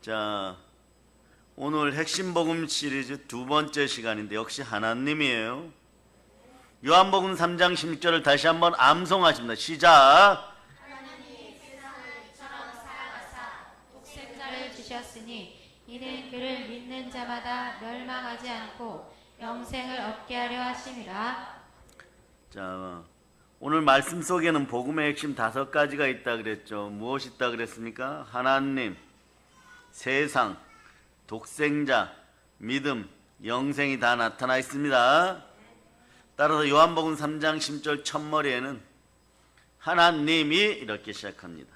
자, 오늘 핵심 복음 시리즈 두 번째 시간인데 역시 하나님이에요. 요한복음 3장 16절을 다시 한번 암송하십니다. 시작. 하나님이 세상을 이처럼 사랑하사 독생자를 주셨으니 이는 그를 믿는 자마다 멸망하지 않고 영생을 얻게 하려 하심이라. 자, 오늘 말씀 속에는 복음의 핵심 5가지가 있다 그랬죠. 무엇이 있다 그랬습니까? 하나님, 세상, 독생자, 믿음, 영생이 다 나타나 있습니다. 따라서 요한복음 3장 10절 첫머리에는 하나님이 이렇게 시작합니다.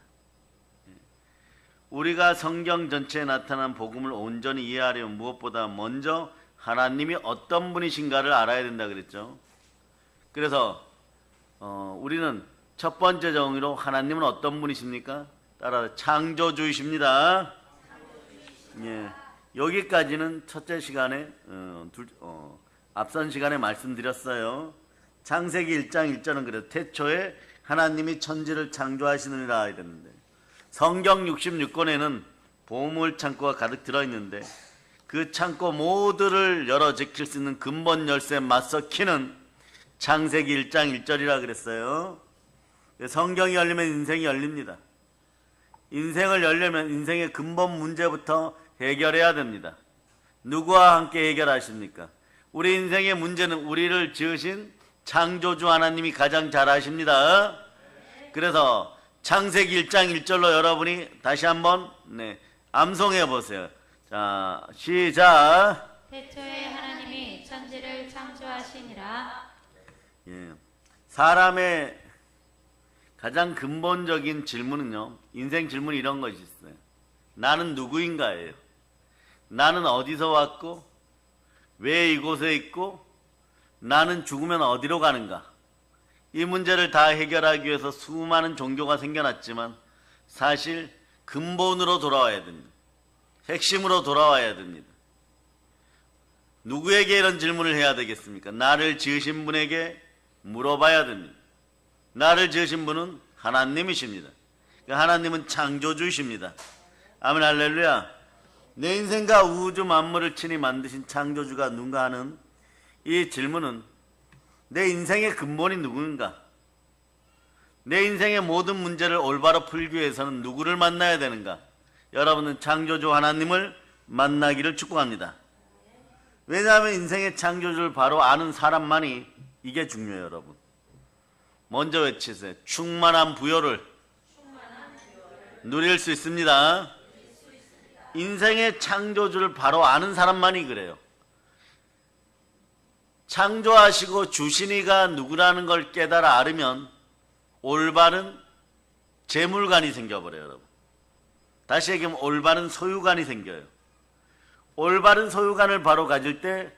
우리가 성경 전체에 나타난 복음을 온전히 이해하려면 무엇보다 먼저 하나님이 어떤 분이신가를 알아야 된다 그랬죠. 그래서 우리는 첫 번째 정의로 하나님은 어떤 분이십니까? 따라 창조주이십니다. 예, 여기까지는 첫째 시간에 앞선 시간에 말씀드렸어요. 창세기 1장 1절은 그래서 태초에 하나님이 천지를 창조하시느니라 이랬는데, 성경 66권에는 보물 창고가 가득 들어있는데 그 창고 모두를 열어 제낄 수 있는 근본 열쇠 맞서 키는 창세기 1장 1절이라 그랬어요. 성경이 열리면 인생이 열립니다. 인생을 열려면 인생의 근본 문제부터 해결해야 됩니다. 누구와 함께 해결하십니까? 우리 인생의 문제는 우리를 지으신 창조주 하나님이 가장 잘 아십니다. 그래서 창세기 1장 1절로 여러분이 다시 한번 암송해 보세요. 자, 시작. 태초에 하나님이 천지를 창조하시니라. 예, 사람의 가장 근본적인 질문은요, 인생 질문이 이런 것이 있어요. 나는 누구인가예요. 나는 어디서 왔고 왜 이곳에 있고 나는 죽으면 어디로 가는가. 이 문제를 다 해결하기 위해서 수많은 종교가 생겨났지만 사실 근본으로 돌아와야 됩니다. 핵심으로 돌아와야 됩니다. 누구에게 이런 질문을 해야 되겠습니까? 나를 지으신 분에게 물어봐야 됩니다. 나를 지으신 분은 하나님이십니다. 하나님은 창조주이십니다. 아멘, 할렐루야. 내 인생과 우주 만물을 친히 만드신 창조주가 누군가 하는 이 질문은 내 인생의 근본이 누군가, 내 인생의 모든 문제를 올바로 풀기 위해서는 누구를 만나야 되는가. 여러분은 창조주 하나님을 만나기를 축복합니다. 왜냐하면 인생의 창조주를 바로 아는 사람만이 이게 중요해요. 여러분 먼저 외치세요. 충만한 부요를 누릴 수 있습니다. 인생의 창조주를 바로 아는 사람만이 그래요. 창조하시고 주신이가 누구라는 걸 깨달아 알으면 올바른 재물관이 생겨버려요. 여러분 다시 얘기하면 올바른 소유관이 생겨요. 올바른 소유관을 바로 가질 때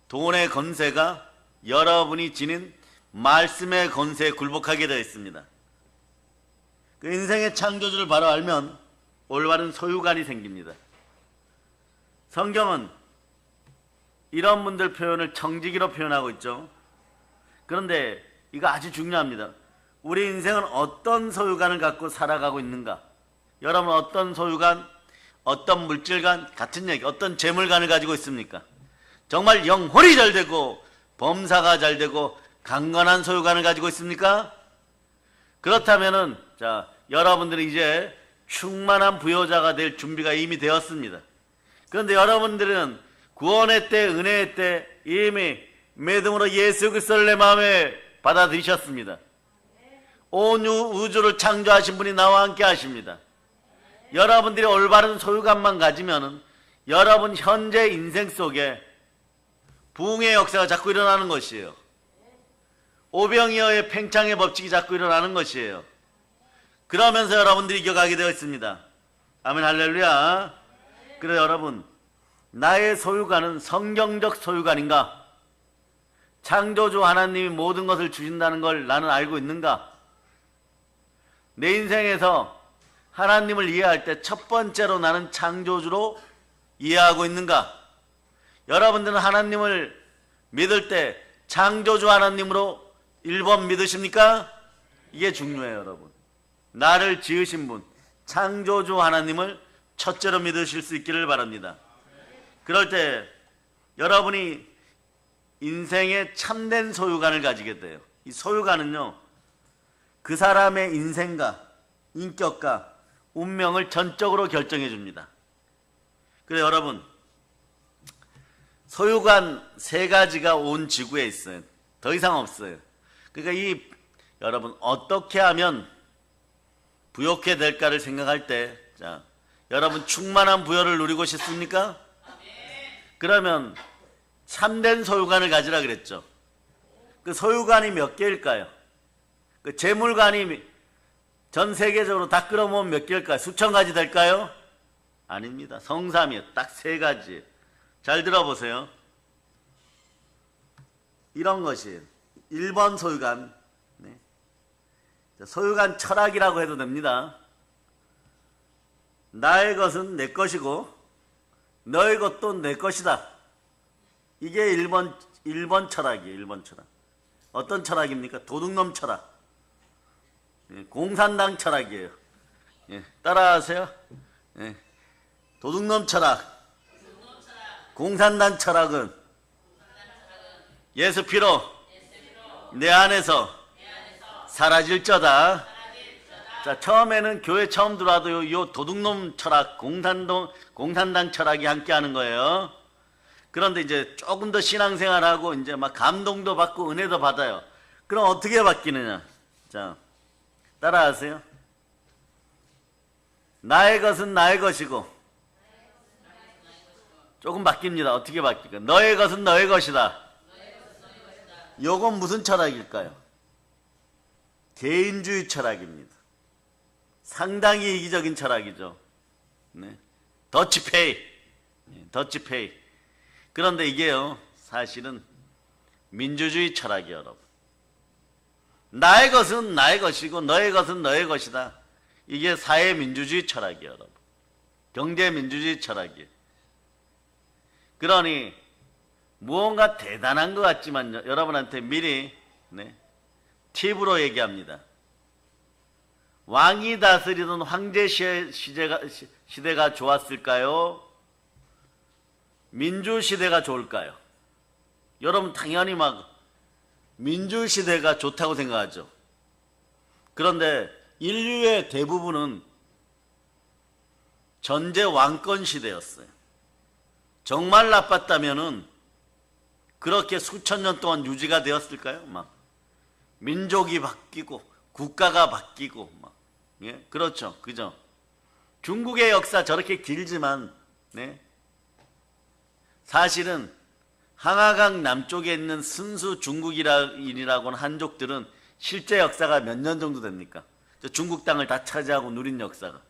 돈의 건세가 여러분이 지닌 말씀의 건세에 굴복하게 되어 있습니다. 그 인생의 창조주를 바로 알면 올바른 소유관이 생깁니다. 성경은 이런 분들 표현을 청지기로 표현하고 있죠. 그런데 이거 아주 중요합니다. 우리 인생은 어떤 소유관을 갖고 살아가고 있는가? 여러분 어떤 소유관, 어떤 물질관, 같은 얘기, 어떤 재물관을 가지고 있습니까? 정말 영혼이 잘 되고 범사가 잘 되고 강건한 소유관을 가지고 있습니까? 그렇다면은 자, 여러분들이 이제 충만한 부여자가 될 준비가 이미 되었습니다. 그런데 여러분들은 구원의 때, 은혜의 때 이미 믿음으로 예수 그리스도를 내 마음에 받아들이셨습니다. 온 우주를 창조하신 분이 나와 함께 하십니다. 여러분들이 올바른 소유관만 가지면은 여러분 현재 인생 속에 부흥의 역사가 자꾸 일어나는 것이에요. 오병이어의 팽창의 법칙이 자꾸 일어나는 것이에요. 그러면서 여러분들이 이겨가게 되어 있습니다. 아멘, 할렐루야. 그래 여러분, 나의 소유관은 성경적 소유관인가? 창조주 하나님이 모든 것을 주신다는 걸 나는 알고 있는가? 내 인생에서 하나님을 이해할 때 첫 번째로 나는 창조주로 이해하고 있는가? 여러분들은 하나님을 믿을 때 창조주 하나님으로 1번 믿으십니까? 이게 중요해요. 여러분 나를 지으신 분 창조주 하나님을 첫째로 믿으실 수 있기를 바랍니다. 그럴 때 여러분이 인생의 참된 소유관을 가지게 돼요. 이 소유관은요, 그 사람의 인생과 인격과 운명을 전적으로 결정해 줍니다. 그래서 여러분, 소유관 3가지가 온 지구에 있어요. 더 이상 없어요. 그러니까 여러분, 어떻게 하면 부욕해 될까를 생각할 때, 자, 여러분 충만한 부여를 누리고 싶습니까? 그러면 참된 소유관을 가지라 그랬죠. 그 소유관이 몇 개일까요? 그 재물관이 전 세계적으로 다 끌어모으면 몇 개일까요? 수천 가지 될까요? 아닙니다. 성삼이에요. 딱 3가지. 잘 들어보세요. 이런 것이 1번 소유관. 네. 소유관 철학이라고 해도 됩니다. 나의 것은 내 것이고 너의 것도 내 것이다. 이게 1번 철학이에요. 1번 철학. 어떤 철학입니까? 도둑놈 철학. 공산당 철학이에요. 따라하세요. 도둑놈 철학. 공산당 철학은 예수 피로 내 안에서 사라질 자다. 자, 처음에는 교회 처음 들어와도 요 도둑놈 철학, 공산당 철학이 함께 하는 거예요. 그런데 이제 조금 더 신앙생활하고 이제 막 감동도 받고 은혜도 받아요. 그럼 어떻게 바뀌느냐? 자, 따라하세요. 나의 것은 나의 것이고, 조금 바뀝니다. 어떻게 바뀔까? 너의 것은 너의 것이다. 요건 무슨 철학일까요? 개인주의 철학입니다. 상당히 이기적인 철학이죠. 네. 더치페이. 더치페이. 그런데 이게요, 사실은 민주주의 철학이에요, 여러분. 나의 것은 나의 것이고 너의 것은 너의 것이다. 이게 사회민주주의 철학이에요, 여러분. 경제민주주의 철학이에요. 그러니 무언가 대단한 것 같지만 여러분한테 미리 팁으로 얘기합니다. 왕이 다스리던 황제 시대가 좋았을까요? 민주시대가 좋을까요? 여러분 당연히 막 민주시대가 좋다고 생각하죠. 그런데 인류의 대부분은 전제 왕권 시대였어요. 정말 나빴다면은 그렇게 수천 년 동안 유지가 되었을까요? 막 민족이 바뀌고 국가가 바뀌고 막 그렇죠, 그죠? 중국의 역사 저렇게 길지만 사실은 항하강 남쪽에 있는 순수 중국인이라고 하는 한족들은 실제 역사가 몇 년 정도 됩니까? 중국 땅을 다 차지하고 누린 역사가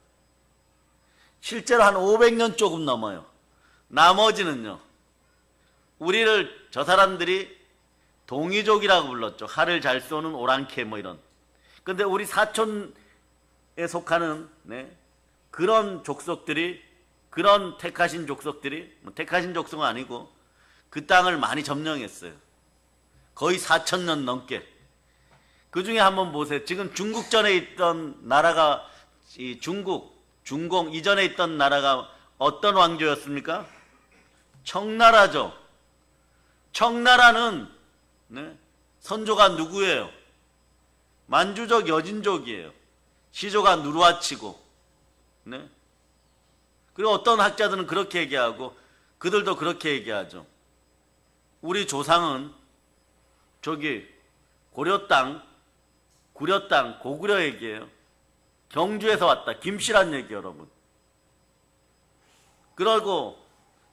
실제로 한 500년 조금 넘어요. 나머지는요, 우리를 저 사람들이 동이족이라고 불렀죠. 활을 잘 쏘는 오랑캐 뭐 이런. 근데 우리 사촌에 속하는 그런 족속들이, 그런 택하신 족속들이, 택하신 족속은 아니고 그 땅을 많이 점령했어요. 거의 4,000년 넘게. 그 중에 한번 보세요. 지금 중국 전에 있던 나라가, 중공 이전에 있던 나라가 어떤 왕조였습니까? 청나라죠. 청나라는 선조가 누구예요? 만주족 여진족이에요. 시조가 누르하치고. 그리고 어떤 학자들은 그렇게 얘기하고 그들도 그렇게 얘기하죠. 우리 조상은 저기 고려 땅, 구려 땅, 고구려 얘기예요. 경주에서 왔다. 김씨란 얘기예요, 여러분. 그러고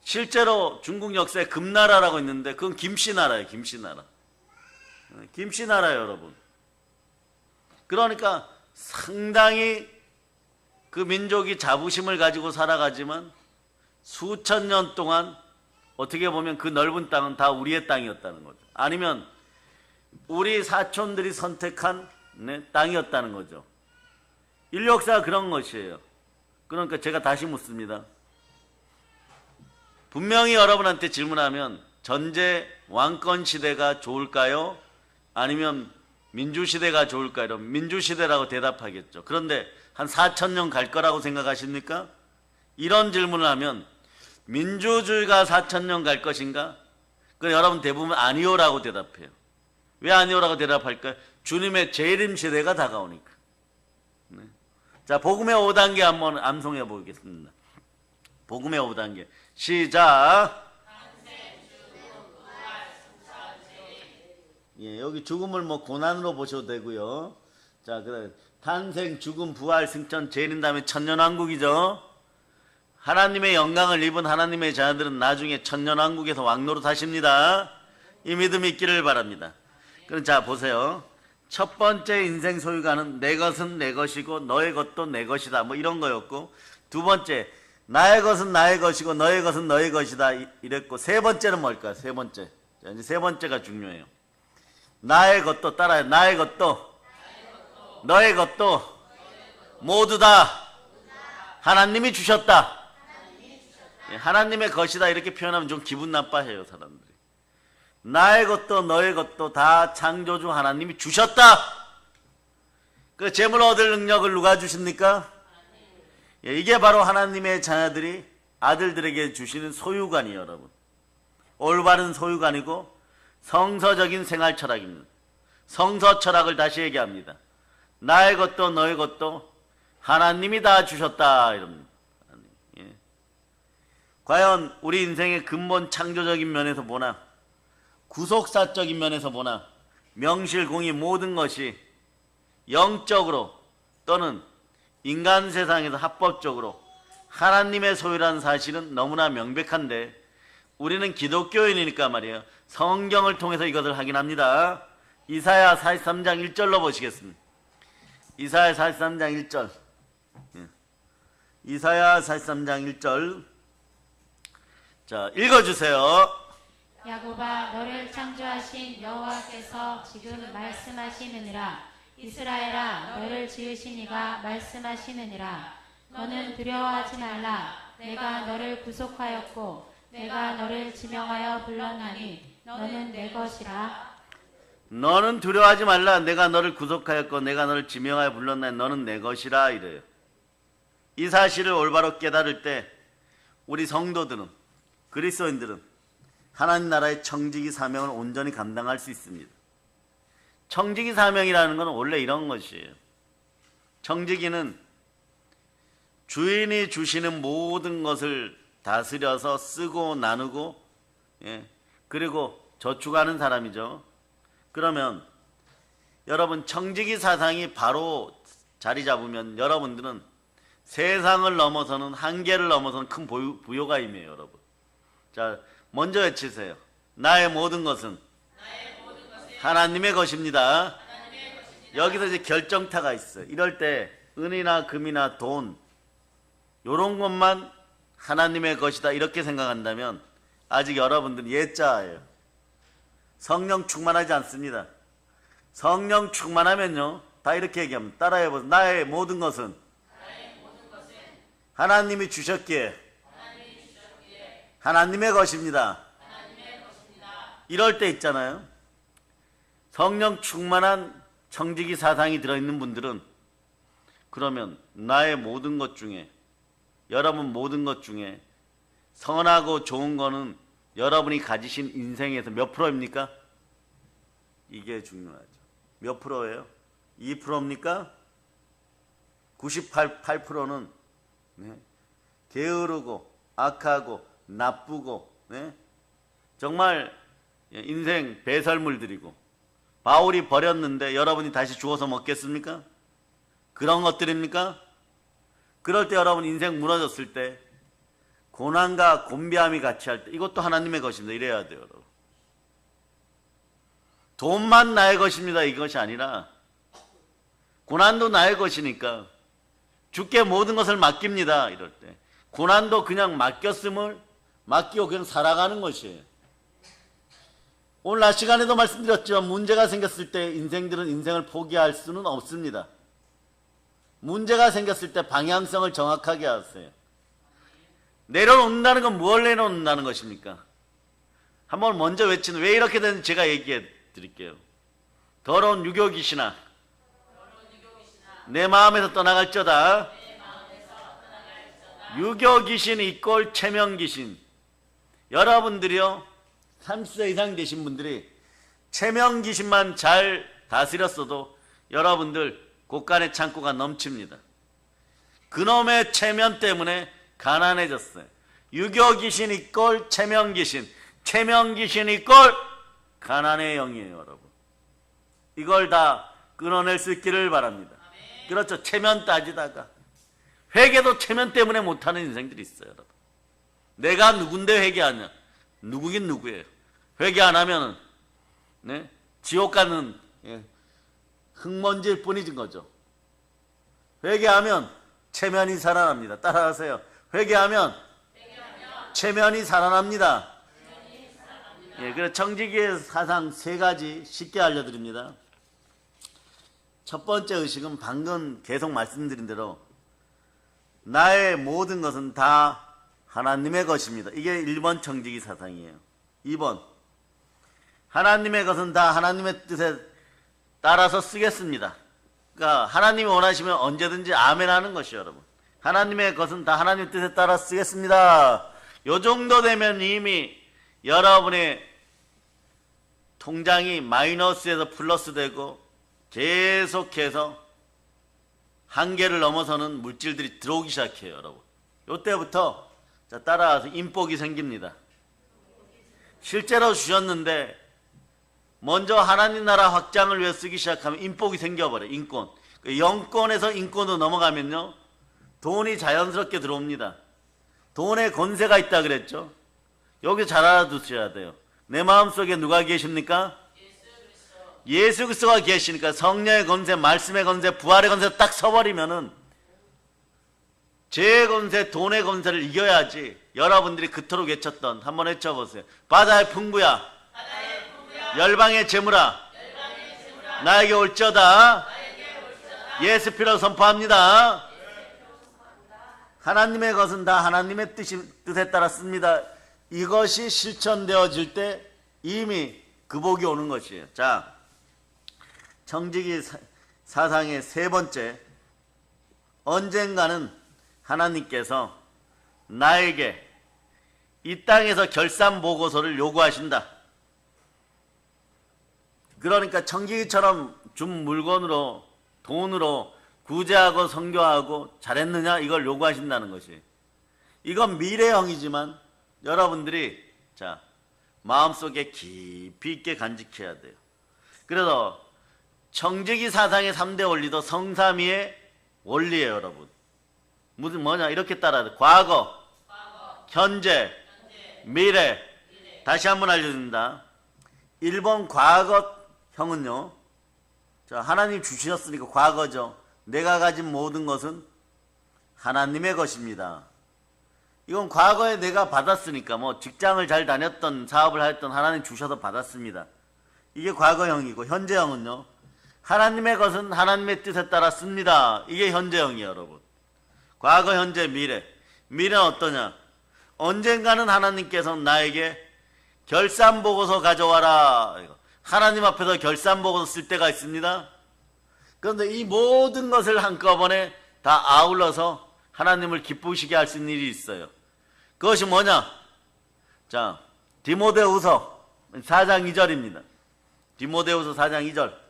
실제로 중국 역사에 금나라라고 있는데 그건 김씨나라예요. 김씨나라. 김씨나라예요, 여러분. 그러니까 상당히 그 민족이 자부심을 가지고 살아가지만 수천 년 동안 어떻게 보면 그 넓은 땅은 다 우리의 땅이었다는 거죠. 아니면 우리 사촌들이 선택한 땅이었다는 거죠. 인류 역사가 그런 것이에요. 그러니까 제가 다시 묻습니다. 분명히 여러분한테 질문하면 전제 왕권 시대가 좋을까요? 아니면 민주시대가 좋을까요? 민주시대라고 대답하겠죠. 그런데 한 4,000년 갈 거라고 생각하십니까? 이런 질문을 하면 민주주의가 4,000년 갈 것인가? 그 여러분 대부분 아니오라고 대답해요. 왜 아니오라고 대답할까요? 주님의 재림 시대가 다가오니까. 네. 자, 복음의 5단계 한번 암송해 보겠습니다. 복음의 5단계 시작. 예, 여기 죽음을 뭐 고난으로 보셔도 되고요. 자, 그래 탄생, 죽음, 부활, 승천, 재림 다음에 천년왕국이죠. 하나님의 영광을 입은 하나님의 자녀들은 나중에 천년왕국에서 왕노로 사십니다. 이 믿음이 있기를 바랍니다. 그럼 자 보세요. 첫 번째 인생 소유가는 내 것은 내 것이고 너의 것도 내 것이다, 뭐 이런 거였고, 두 번째 나의 것은 나의 것이고 너의 것은 너의 것이다 이랬고, 세 번째는 뭘까요? 세 번째. 자, 이제 세 번째가 중요해요. 나의 것도, 따라요. 나의 것도 너의 것도 모두 다 하나님이 주셨다. 하나님의 것이다 이렇게 표현하면 좀 기분 나빠해요, 사람들이. 나의 것도 너의 것도 다 창조주 하나님이 주셨다. 그 재물 얻을 능력을 누가 주십니까? 이게 바로 하나님의 자녀들이 아들들에게 주시는 소유관이에요, 여러분. 올바른 소유관이고 성서적인 생활 철학입니다. 성서 철학을 다시 얘기합니다. 나의 것도 너의 것도 하나님이 다 주셨다 이럽니다. 예. 과연 우리 인생의 근본 창조적인 면에서 보나 구속사적인 면에서 보나 명실공히 모든 것이 영적으로 또는 인간 세상에서 합법적으로 하나님의 소유라는 사실은 너무나 명백한데, 우리는 기독교인이니까 말이에요. 성경을 통해서 이것을 확인합니다. 이사야 43장 1절로 보시겠습니다. 이사야 43장 1절. 이사야 43장 1절. 자, 읽어주세요. 야곱아, 너를 창조하신 여호와께서 지금 말씀하시느니라. 이스라엘아, 너를 지으신 이가 말씀하시느니라. 너는 두려워하지 말라. 내가 너를 구속하였고 내가 너를 지명하여 불렀나니 너는 내 것이라. 너는 두려워하지 말라. 내가 너를 구속하였고 내가 너를 지명하여 불렀나니 너는 내 것이라 이래요. 이 사실을 올바로 깨달을 때 우리 성도들은, 그리스도인들은 하나님 나라의 청지기 사명을 온전히 감당할 수 있습니다. 청지기 사명이라는 건 원래 이런 것이에요. 청지기는 주인이 주시는 모든 것을 다스려서 쓰고 나누고, 그리고 저축하는 사람이죠. 그러면 여러분 청지기 사상이 바로 자리 잡으면 여러분들은 세상을 넘어서는, 한계를 넘어서는 큰 부요가 임해요, 여러분. 자, 먼저 외치세요. 나의 모든 것은 하나님의 것입니다. 여기서 이제 결정타가 있어요. 이럴 때 은이나 금이나 돈, 요런 것만 하나님의 것이다 이렇게 생각한다면 아직 여러분들은 예자예요. 성령 충만하지 않습니다. 성령 충만하면요, 다 이렇게 얘기합니다. 따라해보세요. 나의 모든 것은 하나님이 주셨기에 하나님의 것입니다. 이럴 때 있잖아요. 성령 충만한 청지기 사상이 들어있는 분들은 그러면 나의 모든 것 중에, 여러분 모든 것 중에 선하고 좋은 거는 여러분이 가지신 인생에서 몇 프로입니까? 이게 중요하죠. 몇 프로예요? 2%입니까? 98%는 게으르고 악하고 나쁘고, 정말 인생 배설물들이고, 바울이 버렸는데 여러분이 다시 주워서 먹겠습니까? 그런 것들입니까? 그럴 때 여러분 인생 무너졌을 때 고난과 곤비함이 같이 할 때 이것도 하나님의 것입니다. 이래야 돼요, 여러분. 돈만 나의 것입니다 이것이 아니라 고난도 나의 것이니까 주께 모든 것을 맡깁니다. 이럴 때 고난도 그냥 맡겼음을 맡기고 그냥 살아가는 것이에요. 오늘 낮 시간에도 말씀드렸지만 문제가 생겼을 때 인생들은 인생을 포기할 수는 없습니다. 문제가 생겼을 때 방향성을 정확하게 하세요. 내려놓는다는 건 무엇을 내려놓는다는 것입니까? 한번 먼저 외치는, 왜 이렇게 되는지 제가 얘기해 드릴게요. 더러운 유교귀신아, 내 마음에서 떠나갈지어다. 유교 귀신 이꼴 체면 귀신. 여러분들이요 30세 이상 되신 분들이 체면 귀신만 잘 다스렸어도 여러분들 곳간의 창고가 넘칩니다. 그놈의 체면 때문에 가난해졌어요. 유교 귀신 이꼴 체면 귀신, 체면 귀신 이꼴 가난의 영이에요, 여러분. 이걸 다 끊어낼 수 있기를 바랍니다. 그렇죠. 체면 따지다가 회개도 체면 때문에 못하는 인생들이 있어요, 여러분. 내가 누군데 회개하냐? 누구긴 누구예요. 회개 안 하면은 네? 지옥 가는 흙먼지일 뿐이진 거죠. 회개하면 체면이 살아납니다. 따라하세요. 회개하면 체면이 살아납니다. 예, 그래서 청지기의 사상 세 가지 쉽게 알려드립니다. 첫 번째 의식은 방금 계속 말씀드린 대로 나의 모든 것은 다 하나님의 것입니다. 이게 1번 청지기 사상이에요. 2번 하나님의 것은 다 하나님의 뜻에 따라서 쓰겠습니다. 그러니까 하나님이 원하시면 언제든지 아멘 하는 것이요, 여러분. 하나님의 것은 다 하나님의 뜻에 따라 쓰겠습니다. 요 정도 되면 이미 여러분의 통장이 마이너스에서 플러스 되고 계속해서 한계를 넘어서는 물질들이 들어오기 시작해요, 여러분. 요때부터 자, 따라와서 인복이 생깁니다. 실제로 주셨는데 먼저 하나님 나라 확장을 위해 쓰기 시작하면 인복이 생겨버려요. 인권. 영권에서 인권으로 넘어가면요 돈이 자연스럽게 들어옵니다. 돈에 권세가 있다 그랬죠. 여기 잘 알아두셔야 돼요. 내 마음속에 누가 계십니까? 예수 그리스도가 계시니까 성령의 권세, 말씀의 권세, 부활의 권세 딱 서버리면은 죄의 권세, 돈의 권세를 이겨야지. 여러분들이 그토록 외쳤던 한번 외쳐보세요. 바다의 풍부야, 열방의 재물아, 나에게 올지어다. 예수 피로 선포합니다. 하나님의 것은 다 하나님의 뜻에 따라 씁니다. 이것이 실천되어질 때 이미 그 복이 오는 것이에요. 자, 청지기 사상의 세 번째, 언젠가는 하나님께서 나에게 이 땅에서 결산 보고서를 요구하신다. 그러니까 청지기처럼 준 물건으로, 돈으로 구제하고 선교하고 잘했느냐 이걸 요구하신다는 것이. 이건 미래형이지만 여러분들이 자 마음속에 깊이 있게 간직해야 돼요. 그래서 청지기 사상의 3대 원리도 성삼위의 원리예요, 여러분. 무슨 뭐냐 이렇게 따라야 돼. 과거, 현재, 미래. 다시 한번 알려드립니다. 1번 과거형은요. 자, 하나님 주셨으니까 과거죠. 내가 가진 모든 것은 하나님의 것입니다. 이건 과거에 내가 받았으니까 뭐 직장을 잘 다녔던 사업을 하였던 하나님 주셔서 받았습니다. 이게 과거형이고 현재형은요. 하나님의 것은 하나님의 뜻에 따라 씁니다. 이게 현재형이에요, 여러분. 과거, 현재, 미래. 미래는 어떠냐? 언젠가는 하나님께서는 나에게 결산보고서 가져와라. 하나님 앞에서 결산보고서 쓸 때가 있습니다. 그런데 이 모든 것을 한꺼번에 다 아울러서 하나님을 기쁘시게 할 수 있는 일이 있어요. 그것이 뭐냐? 자, 디모데후서 4장 2절입니다. 디모데후서 4장 2절.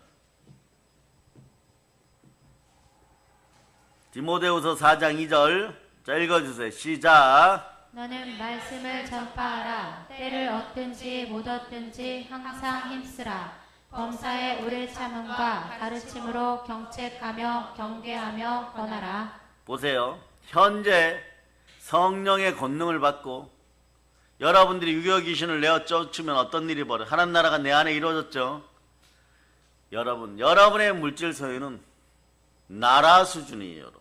디모데후서 4장 2절. 자, 읽어주세요. 시작. 너는 말씀을 전파하라. 때를 얻든지 못 얻든지 항상 힘쓰라. 범사에 오래 참음과 가르침으로 경책하며 경계하며 권하라. 보세요. 현재 성령의 권능을 받고 여러분들이 유교 귀신을 내어 쫓으면 어떤 일이 벌어요? 하나님 나라가 내 안에 이루어졌죠. 여러분, 여러분의 물질 소유는 나라 수준이에요, 여러분.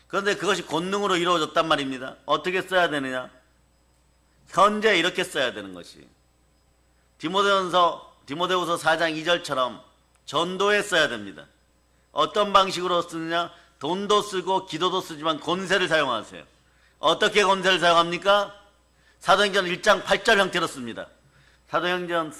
그런데 그것이 권능으로 이루어졌단 말입니다. 어떻게 써야 되느냐? 현재 이렇게 써야 되는 것이. 디모데후서 4장 2절처럼 전도에 써야 됩니다. 어떤 방식으로 쓰느냐? 돈도 쓰고 기도도 쓰지만 권세를 사용하세요. 어떻게 권세를 사용합니까? 사도행전 1장 8절 형태로 씁니다. 사도행전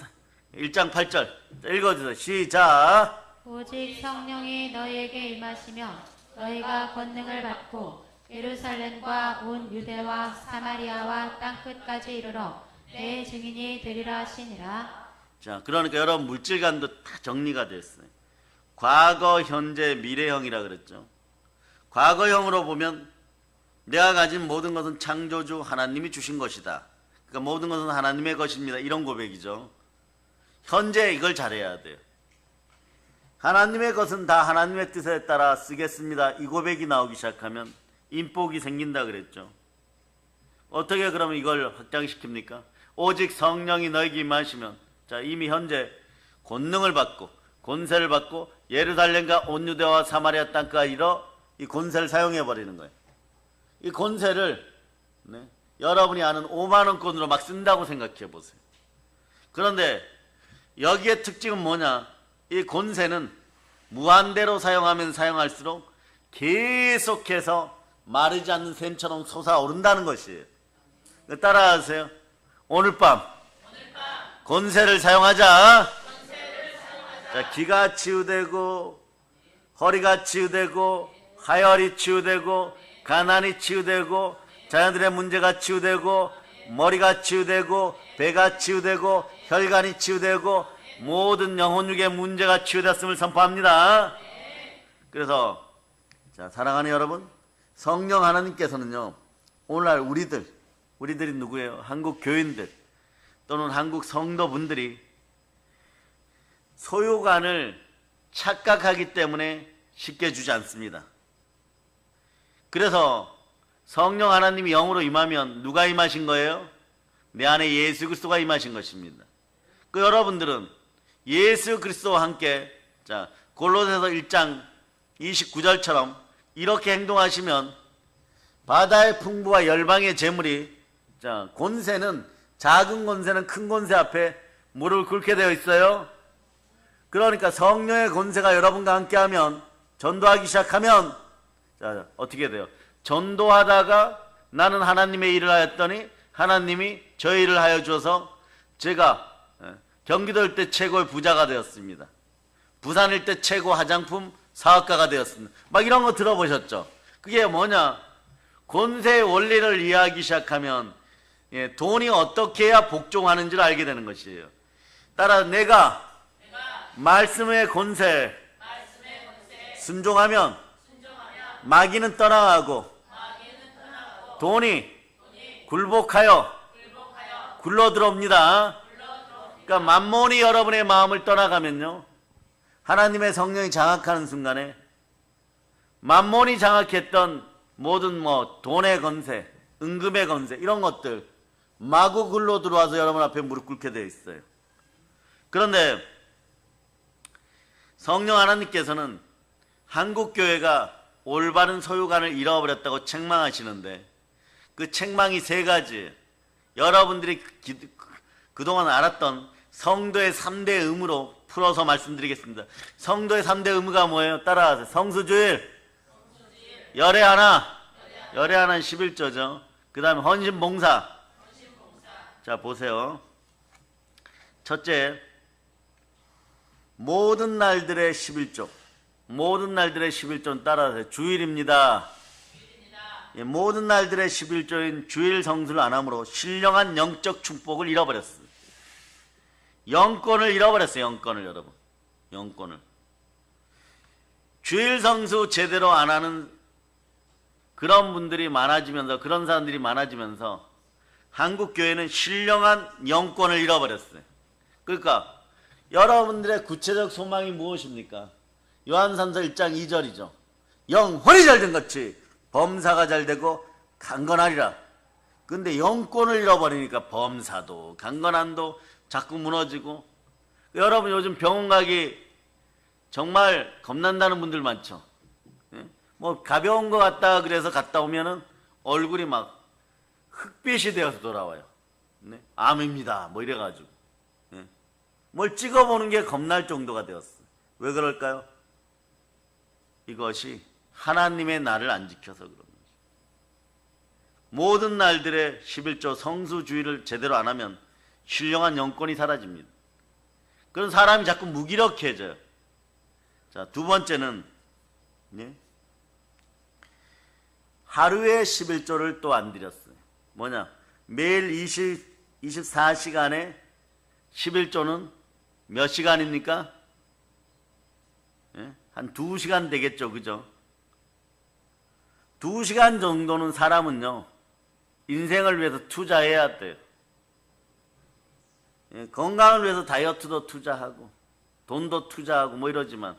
1장 8절 읽어주세요. 시작. 오직 성령이 너희에게 임하시며 너희가 권능을 받고 예루살렘과 온 유대와 사마리아와 땅끝까지 이르러 내 증인이 되리라 하시니라. 자, 그러니까 여러분 물질관도 다 정리가 됐어요. 과거, 현재, 미래형이라 그랬죠. 과거형으로 보면 내가 가진 모든 것은 창조주 하나님이 주신 것이다. 그러니까 모든 것은 하나님의 것입니다. 이런 고백이죠. 현재 이걸 잘해야 돼요. 하나님의 것은 다 하나님의 뜻에 따라 쓰겠습니다. 이 고백이 나오기 시작하면 인복이 생긴다 그랬죠. 어떻게 그러면 이걸 확장시킵니까? 오직 성령이 너에게 임하시면, 자, 이미 현재 권능을 받고 권세를 받고 예루살렘과 온 유대와 사마리아 땅까지 이르러 이 권세를 사용해 버리는 거예요. 이 권세를 여러분이 아는 5만 원권으로 막 쓴다고 생각해 보세요. 그런데 여기에 특징은 뭐냐? 이 권세는 무한대로 사용하면 사용할수록 계속해서 마르지 않는 샘처럼 솟아오른다는 것이에요. 따라하세요. 오늘 밤 권세를 사용하자. 자, 기가 치유되고 허리가 치유되고 하혈이 치유되고 가난이 치유되고 자녀들의 문제가 치유되고 머리가 치유되고 배가 치유되고 혈관이 치유되고 모든 영혼육의 문제가 치유되었음을 선포합니다. 그래서 자, 사랑하는 여러분, 성령 하나님께서는요, 오늘날 우리들이 누구예요? 한국 교인들 또는 한국 성도분들이 소유관을 착각하기 때문에 쉽게 주지 않습니다. 그래서 성령 하나님이 영으로 임하면 누가 임하신 거예요? 내 안에 예수 그리스도가 임하신 것입니다. 그 여러분들은 예수 그리스도와 함께, 자, 골로새서 1장 29절처럼 이렇게 행동하시면 바다의 풍부와 열방의 재물이, 자, 권세는, 작은 권세는 큰 권세 앞에 무릎을 꿇게 되어 있어요. 그러니까 성령의 권세가 여러분과 함께하면, 전도하기 시작하면, 자, 어떻게 돼요? 전도하다가 나는 하나님의 일을 하였더니 하나님이 저의 일을 하여 주어서 제가 경기도일 때 최고의 부자가 되었습니다. 부산일 때 최고 화장품 사업가가 되었습니다. 막 이런 거 들어보셨죠? 그게 뭐냐? 권세의 원리를 이해하기 시작하면 돈이 어떻게 해야 복종하는지를 알게 되는 것이에요. 따라 내가 말씀의 권세 순종하면 마귀는 떠나가고 돈이 굴복하여 굴러 들어옵니다. 그러니까 만몬이 여러분의 마음을 떠나가면요, 하나님의 성령이 장악하는 순간에 만몬이 장악했던 모든 돈의 권세, 은금의 권세, 이런 것들 마구 굴러 들어와서 여러분 앞에 무릎 꿇게 되어 있어요. 그런데 성령 하나님께서는 한국교회가 올바른 소유관을 잃어버렸다고 책망하시는데, 그 책망이 세 가지. 여러분들이 그동안 알았던 성도의 3대 의무로 풀어서 말씀드리겠습니다. 성도의 3대 의무가 뭐예요? 따라하세요. 성수주일, 열애 하나, 열애 하나는 11조죠. 그 다음에 헌신봉사. 자, 보세요. 첫째, 모든 날들의 11조. 모든 날들의 11조는 따라하세요. 주일입니다. 예, 모든 날들의 11조인 주일 성수를 안 함으로 신령한 영적 축복을 잃어버렸어요. 영권을 잃어버렸어요. 영권을, 여러분. 영권을. 주일 성수 제대로 안 하는 그런 분들이 많아지면서, 그런 사람들이 많아지면서 한국교회는 신령한 영권을 잃어버렸어요. 그러니까 여러분들의 구체적 소망이 무엇입니까? 요한삼서 1장 2절이죠. 영혼이 잘된 것이 범사가 잘되고 강건하리라. 근데 영권을 잃어버리니까 범사도 강건함도 자꾸 무너지고, 여러분 요즘 병원 가기 정말 겁난다는 분들 많죠. 뭐 가벼운 거 같다 그래서 갔다 오면은 얼굴이 막 흑빛이 되어서 돌아와요. 암입니다 뭐 이래가지고 뭘 찍어보는 게 겁날 정도가 되었어요. 왜 그럴까요? 이것이 하나님의 날을 안 지켜서 그런 거죠. 모든 날들의 11조 성수주의를 제대로 안 하면 신령한 영권이 사라집니다. 그런 사람이 자꾸 무기력해져요. 자, 두 번째는 하루에 11조를 또 안 드렸어요. 뭐냐? 매일 24시간에 11조는 몇 시간입니까? 예? 한 2시간 되겠죠. 그죠? 2시간 정도는 사람은요, 인생을 위해서 투자해야 돼요. 예, 건강을 위해서 다이어트도 투자하고, 돈도 투자하고 뭐 이러지만,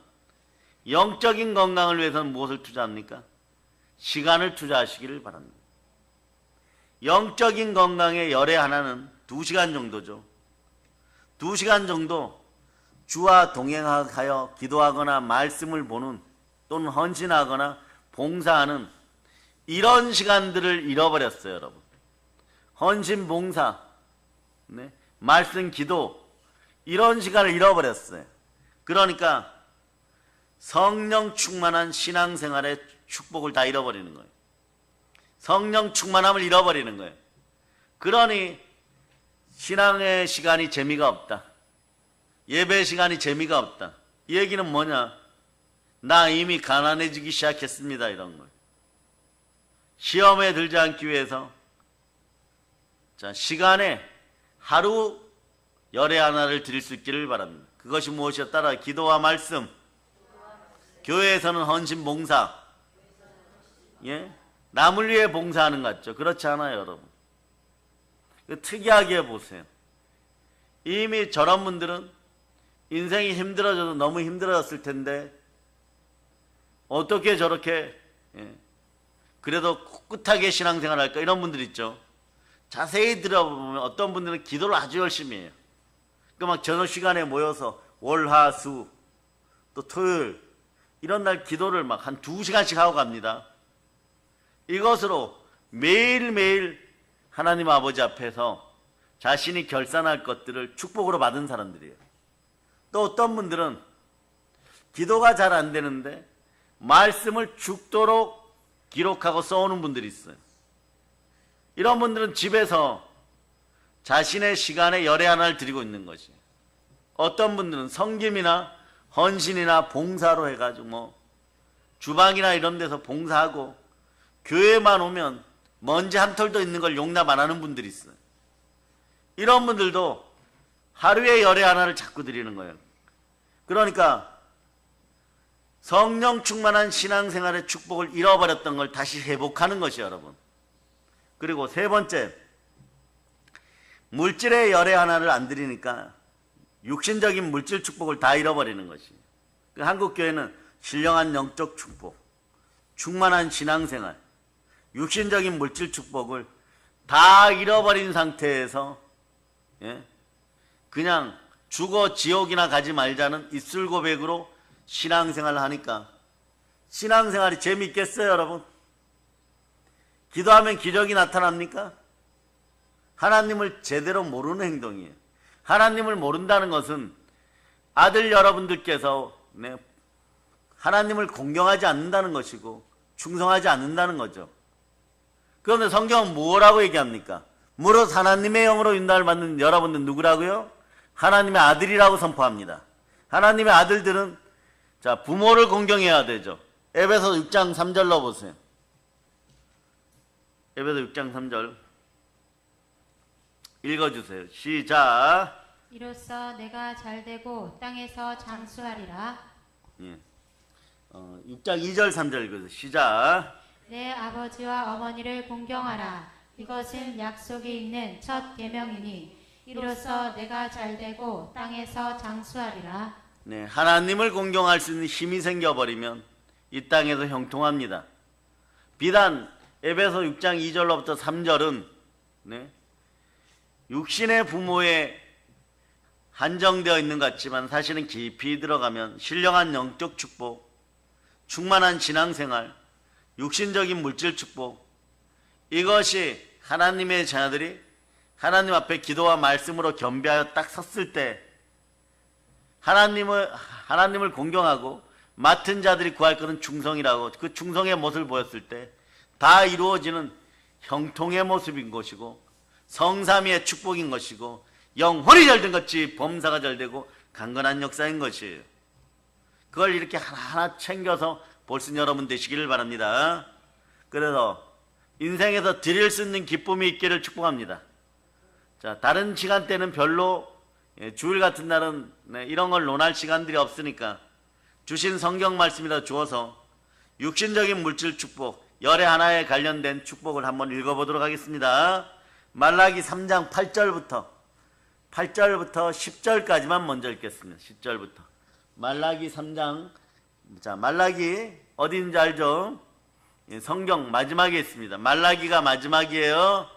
영적인 건강을 위해서는 무엇을 투자합니까? 시간을 투자하시기를 바랍니다. 영적인 건강의 열의 하나는 2시간 정도죠. 2시간 정도 주와 동행하여 기도하거나 말씀을 보는 또는 헌신하거나 봉사하는 이런 시간들을 잃어버렸어요, 여러분. 헌신, 봉사, 네? 말씀, 기도 이런 시간을 잃어버렸어요. 그러니까 성령 충만한 신앙생활의 축복을 다 잃어버리는 거예요. 성령 충만함을 잃어버리는 거예요. 그러니 신앙의 시간이 재미가 없다. 예배 시간이 재미가 없다. 이 얘기는 뭐냐? 나 이미 가난해지기 시작했습니다. 이런 거예요. 시험에 들지 않기 위해서 자, 시간에 하루 열의 하나를 드릴 수 있기를 바랍니다. 그것이 무엇이었더라? 기도와 말씀, 교회에서는 헌신 봉사, 예? 남을 위해 봉사하는 것 같죠? 그렇지 않아요, 여러분. 특이하게 보세요. 이미 저런 분들은 인생이 힘들어져도 너무 힘들어졌을 텐데 어떻게 저렇게 그래도 꿋꿋하게 신앙생활 할까? 이런 분들 있죠. 자세히 들어보면 어떤 분들은 기도를 아주 열심히 해요. 그러니까 막 저녁 시간에 모여서 월, 화, 수, 또 토요일 이런 날 기도를 막 한 2시간씩 하고 갑니다. 이것으로 매일매일 하나님 아버지 앞에서 자신이 결산할 것들을 축복으로 받은 사람들이에요. 또 어떤 분들은 기도가 잘 안 되는데 말씀을 죽도록 기록하고 써오는 분들이 있어요. 이런 분들은 집에서 자신의 시간에 열의 하나를 드리고 있는 것이에요. 어떤 분들은 성김이나 헌신이나 봉사로 해가지고 뭐 주방이나 이런 데서 봉사하고 교회만 오면 먼지 한 털도 있는 걸 용납 안 하는 분들이 있어요. 이런 분들도 하루에 열의 하나를 자꾸 드리는 거예요. 그러니까 성령 충만한 신앙생활의 축복을 잃어버렸던 걸 다시 회복하는 것이에요, 여러분. 그리고 세 번째, 물질의 열의 하나를 안 드리니까 육신적인 물질 축복을 다 잃어버리는 것이에요. 한국교회는 신령한 영적 축복, 충만한 신앙생활, 육신적인 물질 축복을 다 잃어버린 상태에서 그냥 죽어 지옥이나 가지 말자는 입술 고백으로 신앙생활을 하니까 신앙생활이 재미있겠어요, 여러분? 기도하면 기적이 나타납니까? 하나님을 제대로 모르는 행동이에요. 하나님을 모른다는 것은 아들 여러분들께서 하나님을 공경하지 않는다는 것이고 충성하지 않는다는 거죠. 그런데 성경은 뭐라고 얘기합니까? 무릇 하나님의 영으로 인도를 받는 여러분들 누구라고요? 하나님의 아들이라고 선포합니다. 하나님의 아들들은 자, 부모를 공경해야 되죠. 에베소 6장 3절 넣어보세요. 에베소 6장 3절 읽어주세요. 시작. 이로써 내가 잘되고 땅에서 장수하리라. 6장 2절 3절 읽어주세요. 시작. 내 아버지와 어머니를 공경하라. 이것은 약속이 있는 첫 계명이니 이로써 내가 잘되고 땅에서 장수하리라. 네, 하나님을 공경할 수 있는 힘이 생겨버리면 이 땅에서 형통합니다. 비단 에베소 6장 2절로부터 3절은 육신의 부모에 한정되어 있는 것 같지만 사실은 깊이 들어가면 신령한 영적 축복, 충만한 신앙생활, 육신적인 물질 축복, 이것이 하나님의 자녀들이 하나님 앞에 기도와 말씀으로 겸비하여 딱 섰을 때 하나님을 공경하고 맡은 자들이 구할 것은 충성이라고 그 충성의 모습을 보였을 때 다 이루어지는 형통의 모습인 것이고 성삼위의 축복인 것이고 영혼이 잘된 것이 범사가 잘되고 강건한 역사인 것이에요. 그걸 이렇게 하나하나 챙겨서 볼 수 있는 여러분 되시기를 바랍니다. 그래서 인생에서 드릴 수 있는 기쁨이 있기를 축복합니다. 자, 다른 시간대는 별로 주일 같은 날은 이런 걸 논할 시간들이 없으니까 주신 성경 말씀이라 주어서 육신적인 물질 축복, 열의 하나에 관련된 축복을 한번 읽어보도록 하겠습니다. 말라기 3장 8절부터 10절까지만 먼저 읽겠습니다. 10절부터. 말라기 3장, 자, 말라기 어디인지 알죠? 성경 마지막에 있습니다. 말라기가 마지막이에요.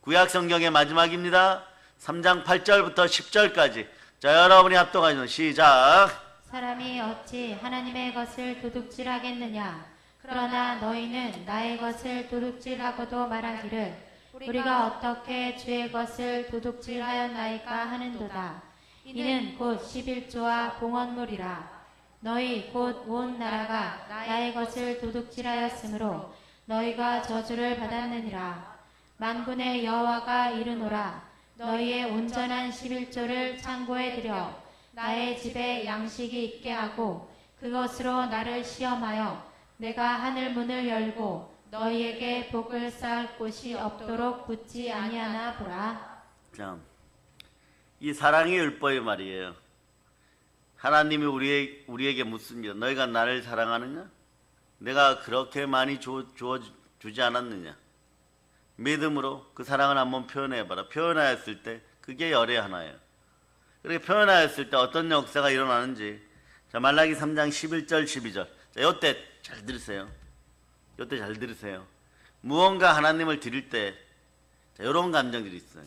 구약 성경의 마지막입니다. 3장 8절부터 10절까지. 자, 여러분이 합독하시면 시작. 사람이 어찌 하나님의 것을 도둑질하겠느냐? 그러나 너희는 나의 것을 도둑질하고도 말하기를 우리가 어떻게 주의 것을 도둑질하였나이까 하는도다. 이는 곧 11조와 봉헌물이라. 너희 곧 온 나라가 나의 것을 도둑질하였으므로 너희가 저주를 받았느니라. 만군의 여호와가 이르노라. 너희의 온전한 11조를 창고에 들여 나의 집에 양식이 있게 하고 그것으로 나를 시험하여 내가 하늘 문을 열고 너희에게 복을 쌓을 곳이 없도록 붙지 아니하나 보라. 자, 이 사랑의 율법이 말이에요. 하나님이 우리에게 묻습니다. 너희가 나를 사랑하느냐? 내가 그렇게 많이 주지 않았느냐? 믿음으로 그 사랑을 한번 표현해봐라. 표현하였을 때 그게 열의 하나예요. 그렇게 표현하였을 때 어떤 역사가 일어나는지. 자, 말라기 3장 11절 12절. 자, 요때 잘 들으세요. 요때 잘 들으세요. 무언가 하나님을 드릴 때 이런 감정들이 있어요.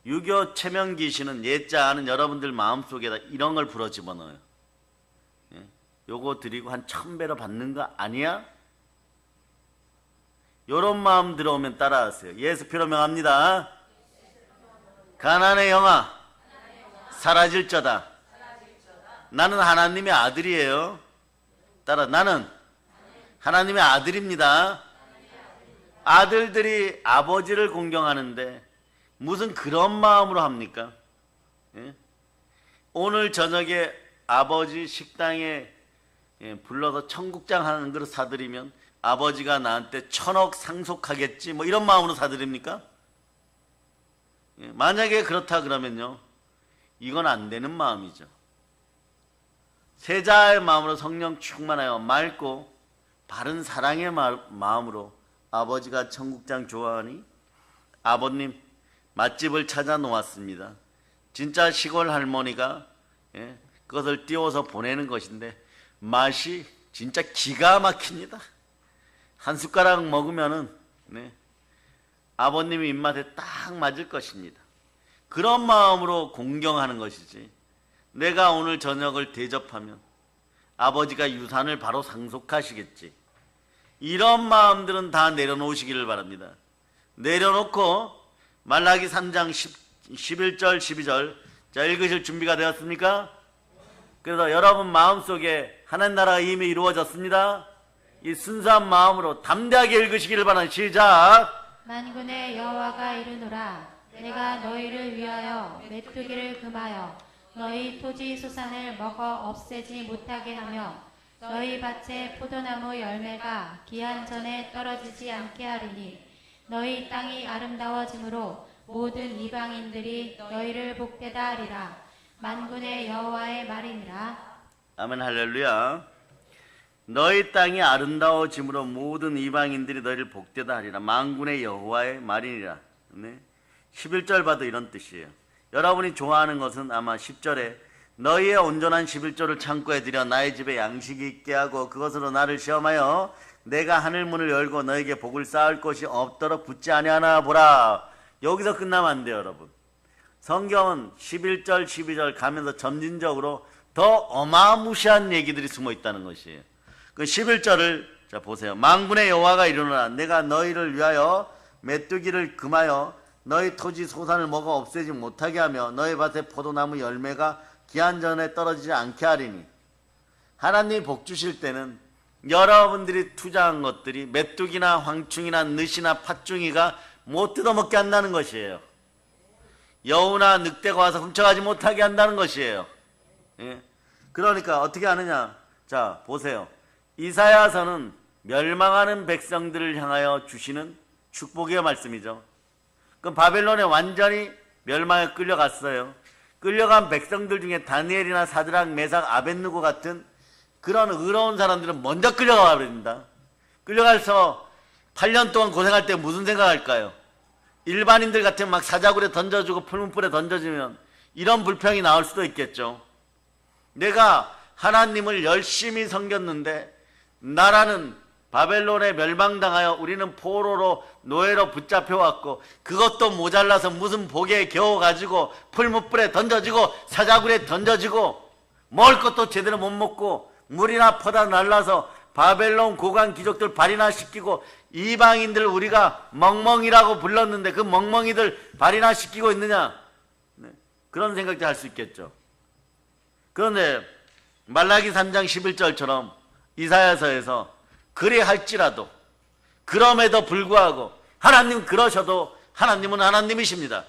유교 체면 귀신은 예자 아는 여러분들 마음속에다 이런 걸 불어 집어넣어요. 예? 요거 드리고 한 1000배로 받는 거 아니야? 요런 마음 들어오면 따라하세요. 예수 피로 명합니다. 가난의 영아 사라질 자다. 나는 하나님의 아들이에요. 따라 나는 하나님의 아들입니다. 아들들이 아버지를 공경하는데 무슨 그런 마음으로 합니까? 예? 오늘 저녁에 아버지 식당에 불러서 청국장 한 그릇 사드리면 아버지가 나한테 1000억 상속하겠지 뭐 이런 마음으로 사드립니까? 예? 만약에 그렇다 그러면요, 이건 안 되는 마음이죠. 세자의 마음으로 성령 충만하여 맑고 바른 사랑의 마음으로 아버지가 청국장 좋아하니 아버님 맛집을 찾아 놓았습니다. 진짜 시골 할머니가 그것을 띄워서 보내는 것인데 맛이 진짜 기가 막힙니다. 한 숟가락 먹으면은 아버님 입맛에 딱 맞을 것입니다. 그런 마음으로 공경하는 것이지, 내가 오늘 저녁을 대접하면 아버지가 유산을 바로 상속하시겠지, 이런 마음들은 다 내려놓으시기를 바랍니다. 내려놓고 말라기 3장 11절 12절 자, 읽으실 준비가 되었습니까? 그래서 여러분 마음속에 하나님 나라가 이미 이루어졌습니다. 이 순수한 마음으로 담대하게 읽으시기를 바랍니다. 시작. 만군의 여호와가 이르노라. 내가 너희를 위하여 메뚜기를 금하여 너희 토지 소산을 먹어 없애지 못하게 하며 너희 밭에 포도나무 열매가 기한 전에 떨어지지 않게 하리니 너희 땅이 아름다워짐으로 모든 이방인들이 너희를 복되다 하리라. 만군의 여호와의 말이니라. 아멘 할렐루야. 너희 땅이 아름다워짐으로 모든 이방인들이 너희를 복되다 하리라. 만군의 여호와의 말이니라. 네. 11절 봐도 이런 뜻이에요. 여러분이 좋아하는 것은 아마 10절에 너희의 온전한 11조를 창고에 들여 나의 집에 양식이 있게 하고 그것으로 나를 시험하여 내가 하늘 문을 열고 너에게 복을 쌓을 것이 없도록 붙지 아니하나 보라. 여기서 끝나면 안 돼요, 여러분. 성경은 11절 12절 가면서 점진적으로 더 어마무시한 얘기들이 숨어 있다는 것이에요. 그 11절을 자 보세요. 만군의 여호와가 이르노라. 내가 너희를 위하여 메뚜기를 금하여 너희 토지 소산을 먹어 없애지 못하게 하며 너희 밭에 포도나무 열매가 기한 전에 떨어지지 않게 하리니. 하나님이 복 주실 때는 여러분들이 투자한 것들이 메뚜기나 황충이나 느시나 팥중이가 못 뜯어먹게 한다는 것이에요. 여우나 늑대가 와서 훔쳐가지 못하게 한다는 것이에요. 예? 그러니까 어떻게 하느냐. 자 보세요. 이사야서는 멸망하는 백성들을 향하여 주시는 축복의 말씀이죠. 그럼 바벨론에 완전히 멸망에 끌려갔어요. 끌려간 백성들 중에 다니엘이나 사드락, 메삭, 아벳느고 같은 그런 의로운 사람들은 먼저 끌려가 버립니다. 끌려가서 8년 동안 고생할 때 무슨 생각할까요? 일반인들 같으면 막 사자굴에 던져주고 풀문불에 던져주면 이런 불평이 나올 수도 있겠죠. 내가 하나님을 열심히 섬겼는데 나라는 바벨론에 멸망당하여 우리는 포로로 노예로 붙잡혀왔고 그것도 모자라서 무슨 복에 겨워가지고 풀무불에 던져지고 사자굴에 던져지고 먹을 것도 제대로 못 먹고 물이나 퍼다 날라서 바벨론 고관 귀족들 발이나 시키고 이방인들 우리가 멍멍이라고 불렀는데 그 멍멍이들 발이나 시키고 있느냐, 네, 그런 생각도 할 수 있겠죠. 그런데 말라기 3장 11절처럼 이사야서에서 그리 할지라도 그럼에도 불구하고 하나님 그러셔도 하나님은 하나님이십니다.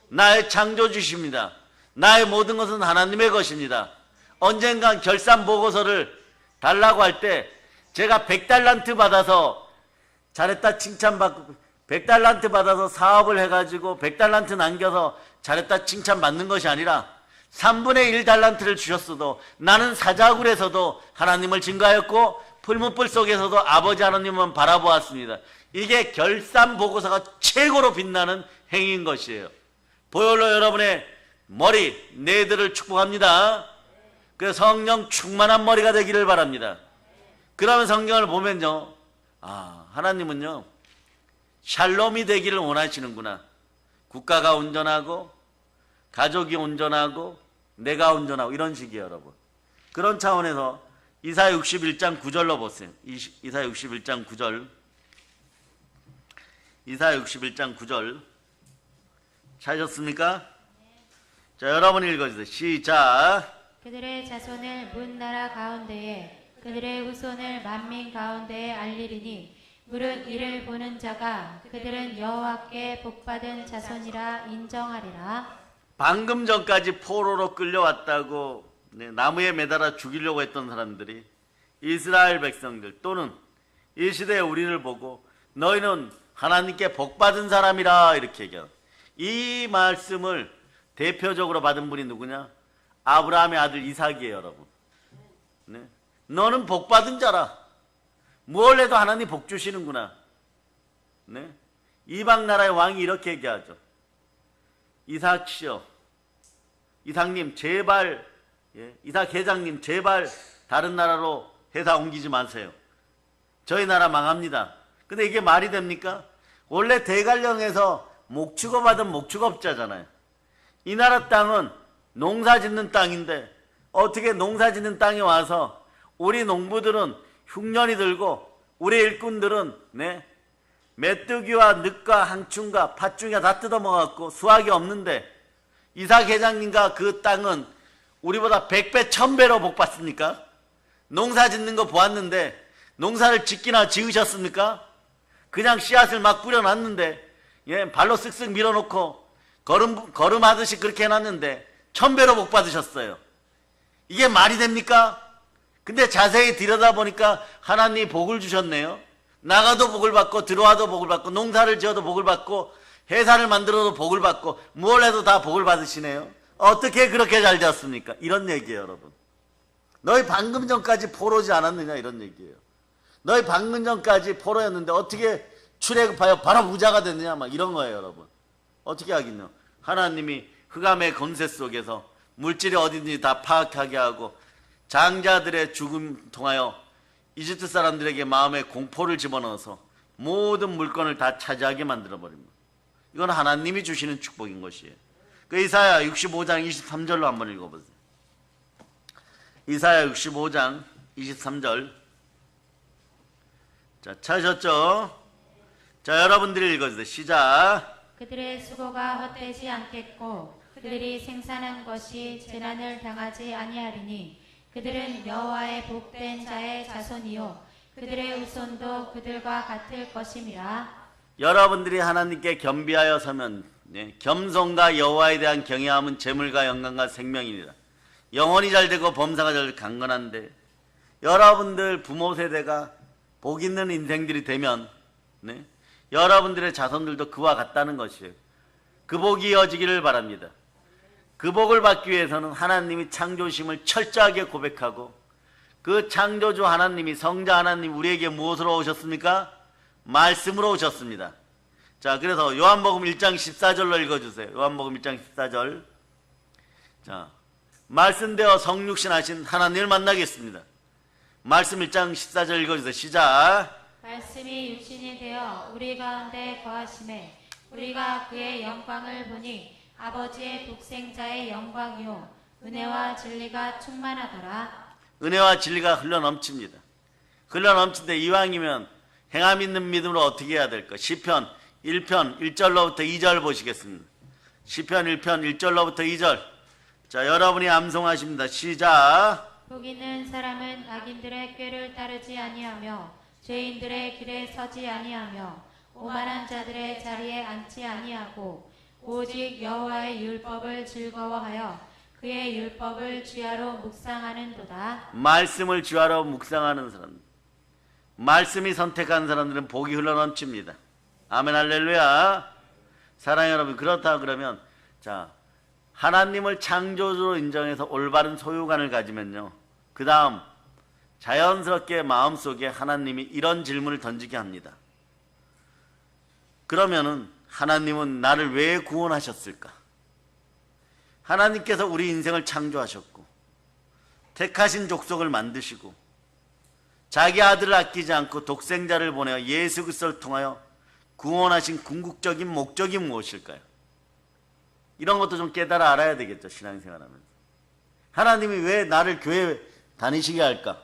나의 창조주십니다. 나의 모든 것은 하나님의 것입니다. 언젠간 결산 보고서를 달라고 할 때 제가 100달란트 받아서 잘했다 칭찬받고 100달란트 받아서 사업을 해가지고 100달란트 남겨서 잘했다 칭찬받는 것이 아니라 3분의 1 달란트를 주셨어도 나는 사자굴에서도 하나님을 증거하였고 풀무불 속에서도 아버지 하나님만 바라보았습니다. 이게 결산 보고서가 최고로 빛나는 행위인 것이에요. 보혈로 여러분의 머리, 내들을 축복합니다. 그 성령 충만한 머리가 되기를 바랍니다. 그러면 성경을 보면요, 하나님은요 샬롬이 되기를 원하시는구나. 국가가 온전하고 가족이 온전하고 내가 온전하고 이런 식이에요, 여러분. 그런 차원에서 이사야 61장 9절로 보세요. 이사야 61장 9절. 이사야 61장 9절. 찾으셨습니까? 자, 여러분 읽어주세요. 시작. 그들의 자손을 문 나라 가운데에 그들의 후손을 만민 가운데에 알리리니 무릇 이를 보는 자가 그들은 여호와께 복받은 자손이라 인정하리라. 방금 전까지 포로로 끌려왔다고 나무에 매달아 죽이려고 했던 사람들이 이스라엘 백성들 또는 이 시대의 우리를 보고 너희는 하나님께 복받은 사람이라 이렇게 얘기해요. 이 말씀을 대표적으로 받은 분이 누구냐? 아브라함의 아들 이삭이에요, 여러분. 네. 너는 복받은 자라. 뭘 해도 하나님 복 주시는구나. 네. 이방 나라의 왕이 이렇게 얘기하죠. 이삭이요, 이삭님 제발, 이삭 회장님 제발 다른 나라로 회사 옮기지 마세요. 저희 나라 망합니다. 근데 이게 말이 됩니까? 원래 대관령에서 목축업 받은 목축업자잖아요. 이 나라 땅은 농사 짓는 땅인데 어떻게 농사 짓는 땅에 와서 우리 농부들은 흉년이 들고 우리 일꾼들은 메뚜기와 늑과 항충과 팥죽이가 다 뜯어먹었고 수확이 없는데 이삭 회장님과 그 땅은 우리보다 100배 1000배로 복받습니까? 농사 짓는 거 보았는데 농사를 짓기나 지으셨습니까? 그냥 씨앗을 막 뿌려놨는데 발로 쓱쓱 밀어놓고 걸음하듯이 그렇게 해놨는데 1000배로 복받으셨어요. 이게 말이 됩니까? 근데 자세히 들여다보니까 하나님이 복을 주셨네요. 나가도 복을 받고 들어와도 복을 받고 농사를 지어도 복을 받고 회사를 만들어도 복을 받고 뭘 해도 다 복을 받으시네요. 어떻게 그렇게 잘 되었습니까? 이런 얘기예요, 여러분. 너희 방금 전까지 포로지 않았느냐 이런 얘기예요. 너희 방금 전까지 포로였는데 어떻게 출애굽하여 바로 부자가 됐느냐 막 이런 거예요, 여러분. 어떻게 하긴요. 하나님이 흑암의 권세 속에서 물질이 어딘지 다 파악하게 하고 장자들의 죽음 통하여 이집트 사람들에게 마음에 공포를 집어넣어서 모든 물건을 다 차지하게 만들어버립니다. 이건 하나님이 주시는 축복인 것이에요. 그 이사야 65장 23절로 한번 읽어보세요. 이사야 65장 23절. 자, 찾으셨죠? 자, 여러분들이 읽어주세요. 시작. 그들의 수고가 헛되지 않겠고 그들이 생산한 것이 재난을 당하지 아니하리니 그들은 여호와의 복된 자의 자손이요 그들의 후손도 그들과 같을 것임이라. 여러분들이 하나님께 겸비하여 서면 겸손과 여호와에 대한 경외함은 재물과 영광과 생명이니라. 영혼이 잘되고 범사가 잘 강건한데 여러분들 부모 세대가 복 있는 인생들이 되면 네? 여러분들의 자손들도 그와 같다는 것이에요. 그 복이 이어지기를 바랍니다. 그 복을 받기 위해서는 하나님이 창조심을 철저하게 고백하고 그 창조주 하나님이 성자 하나님 우리에게 무엇으로 오셨습니까? 말씀으로 오셨습니다. 자, 그래서 요한복음 1장 14절로 읽어주세요. 요한복음 1장 14절. 자, 말씀되어 성육신 하신 하나님을 만나겠습니다. 말씀 1장 14절 읽어주세요. 시작. 말씀이 육신이 되어 우리 가운데 거하심에 우리가 그의 영광을 보니 아버지의 독생자의 영광이요 은혜와 진리가 충만하더라. 은혜와 진리가 흘러넘칩니다. 흘러넘친데 이왕이면 행함 있는 믿음으로 어떻게 해야 될까? 시편 1편 1절로부터 2절 보시겠습니다. 시편 1편 1절로부터 2절. 자, 여러분이 암송하십니다. 시작. 복 있는 사람은 악인들의 꾀를 따르지 아니하며 죄인들의 길에 서지 아니하며 오만한 자들의 자리에 앉지 아니하고 오직 여호와의 율법을 즐거워하여 그의 율법을 주야로 묵상하는도다. 말씀을 주야로 묵상하는 사람, 말씀이 선택한 사람들은 복이 흘러넘칩니다. 아멘 할렐루야. 사랑하는 여러분, 그렇다 그러면 자, 하나님을 창조주로 인정해서 올바른 소유관을 가지면요, 그 다음 자연스럽게 마음속에 하나님이 이런 질문을 던지게 합니다. 그러면은 하나님은 나를 왜 구원하셨을까? 하나님께서 우리 인생을 창조하셨고 택하신 족속을 만드시고 자기 아들을 아끼지 않고 독생자를 보내어 예수 그리스도를 통하여 구원하신 궁극적인 목적이 무엇일까요? 이런 것도 좀 깨달아 알아야 되겠죠. 신앙생활하면서 하나님이 왜 나를 교회 다니시게 할까?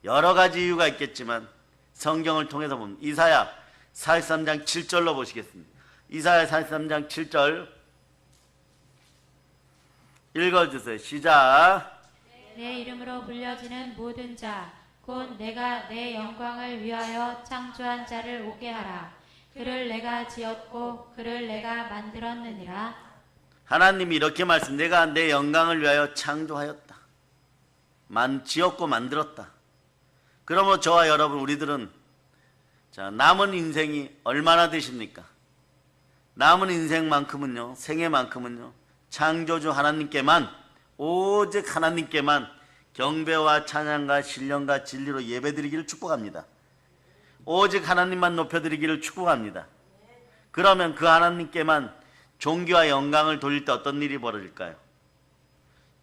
여러 가지 이유가 있겠지만 성경을 통해서 보면 이사야 43장 7절로 보시겠습니다. 이사야 43장 7절 읽어주세요. 시작. 내 이름으로 불려지는 모든 자 곧 내가 내 영광을 위하여 창조한 자를 오게 하라. 그를 내가 지었고 그를 내가 만들었느니라. 하나님이 이렇게 말씀, 내가 내 영광을 위하여 창조하였다. 지었고 만들었다. 그러므로 저와 여러분 우리들은 자, 남은 인생이 얼마나 되십니까? 남은 인생만큼은요, 생애만큼은요, 창조주 하나님께만, 오직 하나님께만 경배와 찬양과 신령과 진리로 예배드리기를 축복합니다. 오직 하나님만 높여드리기를 축복합니다. 그러면 그 하나님께만 존귀와 영광을 돌릴 때 어떤 일이 벌어질까요?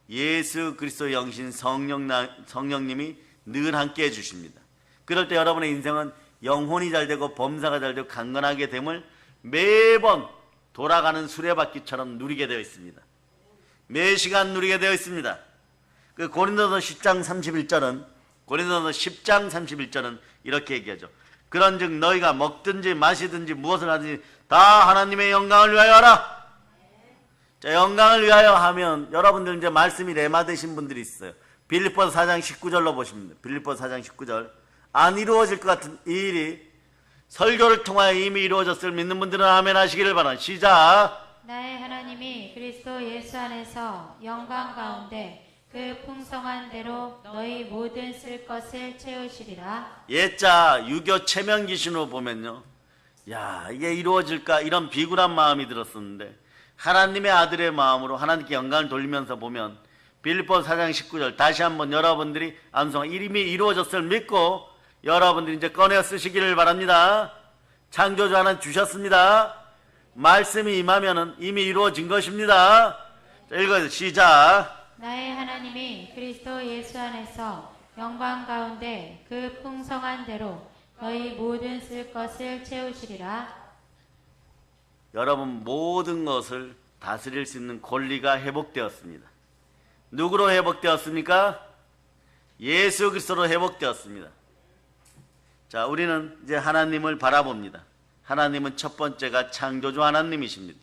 예수 그리스도의 영신 성령님이 늘 함께 해주십니다. 그럴 때 여러분의 인생은 영혼이 잘 되고 범사가 잘 되고 강건하게 됨을 매번 돌아가는 수레바퀴처럼 누리게 되어 있습니다. 매 시간 누리게 되어 있습니다. 그 고린도서 10장 31절은 이렇게 얘기하죠. 그런즉 너희가 먹든지 마시든지 무엇을 하든지 다 하나님의 영광을 위하여 하라. 자, 영광을 위하여 하면 여러분들 이제 말씀이 레마 되신 분들이 있어요. 빌립보서 4장 19절로 보십니다. 빌립보서 4장 19절. 안 이루어질 것 같은 이 일이 설교를 통하여 이미 이루어졌을 믿는 분들은 아멘 하시기를 바랍니다. 시작. 나의 하나님이 그리스도 예수 안에서 영광 가운데 그 풍성한 대로 너희 모든 쓸 것을 채우시리라. 예자 유교 체면 기준으로 보면요, 야, 이게 이루어질까 이런 비굴한 마음이 들었었는데 하나님의 아들의 마음으로 하나님께 영광을 돌리면서 보면 빌립보서 4장 19절 다시 한번 여러분들이 암송 이름이 이루어졌을 믿고 여러분들이 이제 꺼내어 쓰시기를 바랍니다. 창조주 하나님 주셨습니다. 말씀이 임하면은 이미 이루어진 것입니다. 자, 읽어요. 시작. 나의 하나님이 그리스도 예수 안에서 영광 가운데 그 풍성한 대로 너희 모든 쓸 것을 채우시리라. 여러분 모든 것을 다스릴 수 있는 권리가 회복되었습니다. 누구로 회복되었습니까? 예수 그리스도로 회복되었습니다. 자, 우리는 이제 하나님을 바라봅니다. 하나님은 첫 번째가 창조주 하나님이십니다.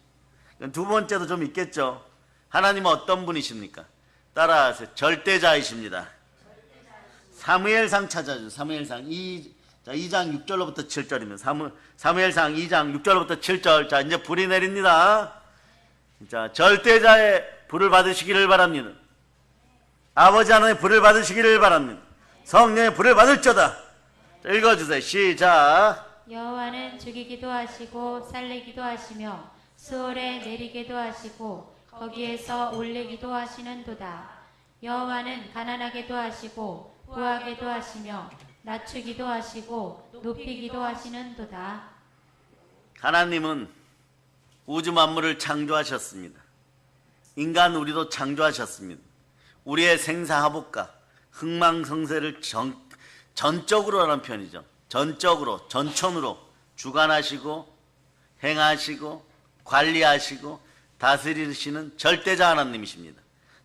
두 번째도 좀 있겠죠. 하나님은 어떤 분이십니까? 따라하세요. 절대자이십니다. 사무엘상 찾아주세요. 사무엘상 2장 6절로부터 7절입니다. 사무엘상 2장 6절로부터 7절. 자, 이제 불이 내립니다. 자, 절대자의 불을 받으시기를 바랍니다. 아버지 하나님의 불을 받으시기를 바랍니다. 성령의 불을 받을저다. 자, 자, 읽어주세요. 시작. 여호와는 죽이기도 하시고 살리기도 하시며 수월에 내리기도 하시고 거기에서 올리기도 하시는도다. 여호와는 가난하게도 하시고 부하게도 하시며 낮추기도 하시고 높이기도 하시는도다. 하나님은 우주 만물을 창조하셨습니다. 인간 우리도 창조하셨습니다. 우리의 생사화복과 흥망성쇠를 전적으로 하는 편이죠. 전적으로, 전천으로 주관하시고 행하시고 관리하시고 다스리시는 절대자 하나님이십니다.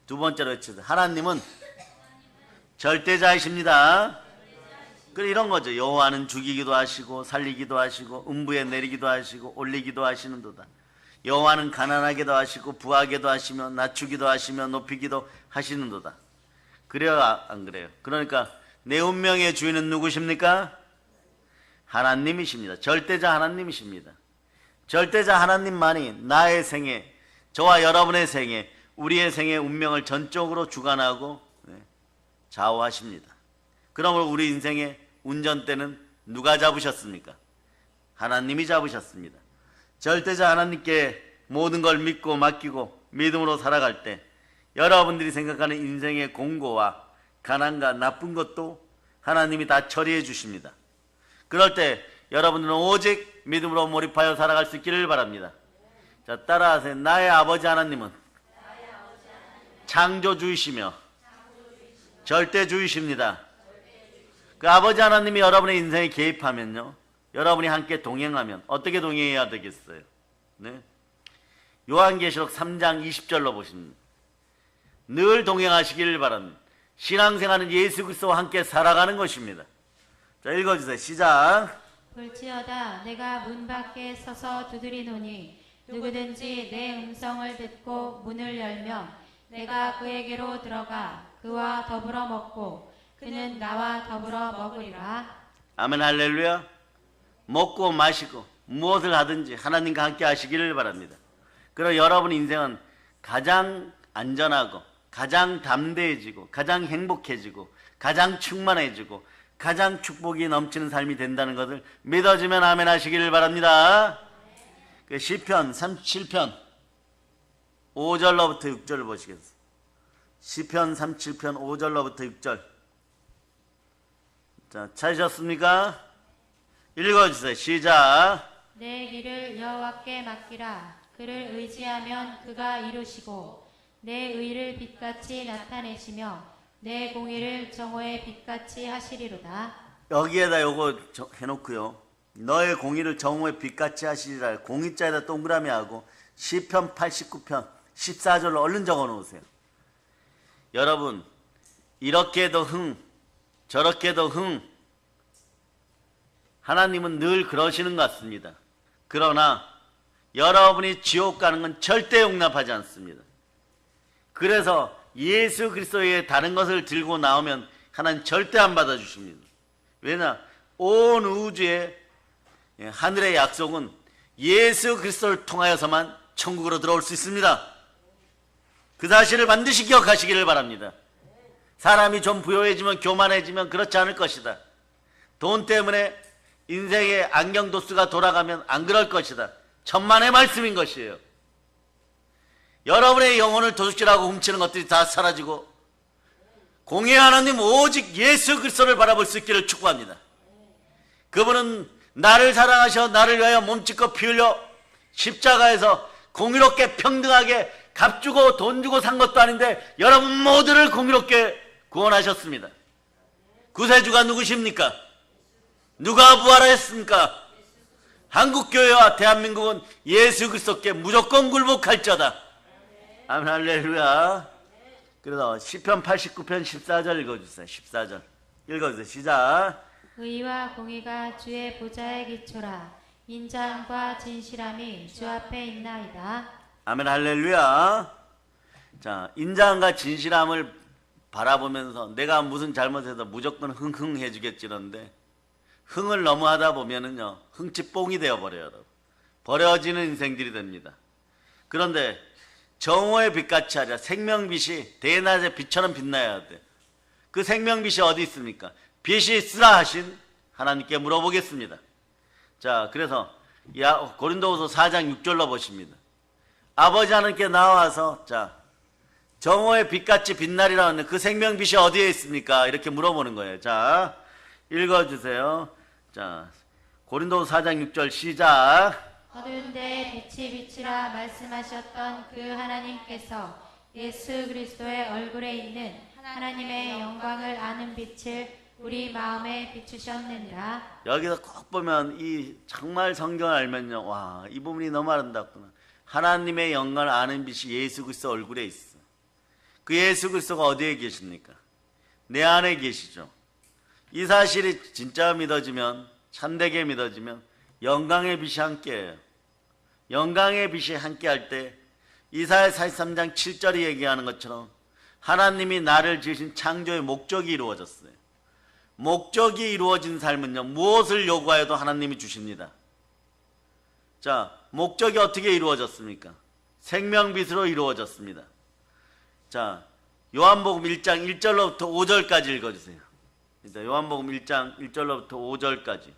두 번째로 외쳐서 하나님은 절대자이십니다. 그래 이런 거죠. 여호와는 죽이기도 하시고 살리기도 하시고 음부에 내리기도 하시고 올리기도 하시는도다. 여호와는 가난하게도 하시고 부하게도 하시며 낮추기도 하시며 높이기도 하시는도다. 그래요 안 그래요? 그러니까 내 운명의 주인은 누구십니까? 하나님이십니다. 절대자 하나님이십니다. 절대자 하나님만이 나의 생에, 저와 여러분의 생에, 우리의 생의 운명을 전적으로 주관하고 좌우하십니다. 그러므로 우리 인생의 운전대는 누가 잡으셨습니까? 하나님이 잡으셨습니다. 절대자 하나님께 모든 걸 믿고 맡기고 믿음으로 살아갈 때 여러분들이 생각하는 인생의 공고와 가난과 나쁜 것도 하나님이 다 처리해 주십니다. 그럴 때 여러분들은 오직 믿음으로 몰입하여 살아갈 수 있기를 바랍니다. 자, 따라하세요. 나의 아버지 하나님은 창조주이시며 절대주이십니다. 그 아버지 하나님이 여러분의 인생에 개입하면요, 여러분이 함께 동행하면 어떻게 동행해야 되겠어요? 네? 요한계시록 3장 20절로 보십니다. 늘 동행하시기를 바랍니다. 신앙생활은 예수 그리스도와 함께 살아가는 것입니다. 자, 읽어주세요. 시작. 볼지어다 내가 문 밖에 서서 두드리노니 누구든지 내 음성을 듣고 문을 열면 내가 그에게로 들어가 그와 더불어 먹고 그는 나와 더불어 먹으리라. 아멘 할렐루야. 먹고 마시고 무엇을 하든지 하나님과 함께 하시기를 바랍니다. 그럼 여러분 인생은 가장 안전하고 가장 담대해지고 가장 행복해지고 가장 충만해지고 가장 축복이 넘치는 삶이 된다는 것을 믿어주면 아멘 하시기를 바랍니다. 그 시편 37편 5절로부터 6절을 보시겠습니다. 시편 37편 5절로부터 6절. 자, 찾으셨습니까? 읽어주세요. 시작. 내 길을 여호와께 맡기라. 그를 의지하면 그가 이루시고 내 의를 빛같이 나타내시며 내 공의를 정오의 빛같이 하시리로다. 여기에다 요거 해놓고요. 너의 공의를 정오의 빛같이 하시리라. 공의자에다 동그라미 하고 시편 89편 14절로 얼른 적어 놓으세요. 여러분, 이렇게도 흥, 저렇게도 흥, 하나님은 늘 그러시는 것 같습니다. 그러나 여러분이 지옥 가는 건 절대 용납하지 않습니다. 그래서 예수 그리스도의 다른 것을 들고 나오면 하나님 절대 안 받아주십니다. 왜냐? 온 우주의 하늘의 약속은 예수 그리스도를 통하여서만 천국으로 들어올 수 있습니다. 그 사실을 반드시 기억하시기를 바랍니다. 사람이 좀 부유해지면 교만해지면 그렇지 않을 것이다. 돈 때문에 인생의 안경도수가 돌아가면 안 그럴 것이다. 천만의 말씀인 것이에요. 여러분의 영혼을 도둑질하고 훔치는 것들이 다 사라지고 공의 하나님 오직 예수 그리스도를 바라볼 수 있기를 축복합니다. 그분은 나를 사랑하셔 나를 위하여 몸짓고 피 흘려 십자가에서 공의롭게 평등하게 값 주고 돈 주고 산 것도 아닌데 여러분 모두를 공의롭게 구원하셨습니다. 구세주가 누구십니까? 누가 부활하였습니까? 한국교회와 대한민국은 예수 그리스도께 무조건 굴복할지어다. 아멘 할렐루야. 그래서 시편 89편 14절 읽어주세요. 14절 읽어주세요. 시작. 의와 공의가 주의 보좌에 기초라. 인자함과 진실함이 주 앞에 있나이다. 아멘 할렐루야. 자, 인자함과 진실함을 바라보면서 내가 무슨 잘못해서 무조건 흥흥해 주겠지런데 흥을 너무 하다 보면은요 흥치 뽕이 되어버려요. 버려지는 인생들이 됩니다. 그런데 정오의 빛같이 하자. 생명빛이 대낮의 빛처럼 빛나야 돼. 그 생명빛이 어디 있습니까? 빛이 있으라 하신 하나님께 물어보겠습니다. 자, 그래서 고린도후서 4장 6절로 보십니다. 아버지 하나님께 나와서 자, 정오의 빛같이 빛나리라 하는 그 생명빛이 어디에 있습니까? 이렇게 물어보는 거예요. 자, 읽어주세요. 자, 고린도후서 4장 6절 시작. 어두운 데에 빛이 비치라 말씀하셨던 그 하나님께서 예수 그리스도의 얼굴에 있는 하나님의 영광을 아는 빛을 우리 마음에 비추셨느니라. 여기서 꼭 보면 이 정말 성경을 알면요, 와, 이 부분이 너무 아름답구나. 하나님의 영광을 아는 빛이 예수 그리스도 얼굴에 있어. 그 예수 그리스도가 어디에 계십니까? 내 안에 계시죠. 이 사실이 진짜 믿어지면, 참되게 믿어지면 영광의 빛이 함께해요. 영광의 빛이 함께할 때 이사야 43장 7절이 얘기하는 것처럼 하나님이 나를 지으신 창조의 목적이 이루어졌어요. 목적이 이루어진 삶은요, 무엇을 요구하여도 하나님이 주십니다. 자, 목적이 어떻게 이루어졌습니까? 생명빛으로 이루어졌습니다. 자, 요한복음 1장 1절로부터 5절까지 읽어주세요. 요한복음 1장 1절로부터 5절까지.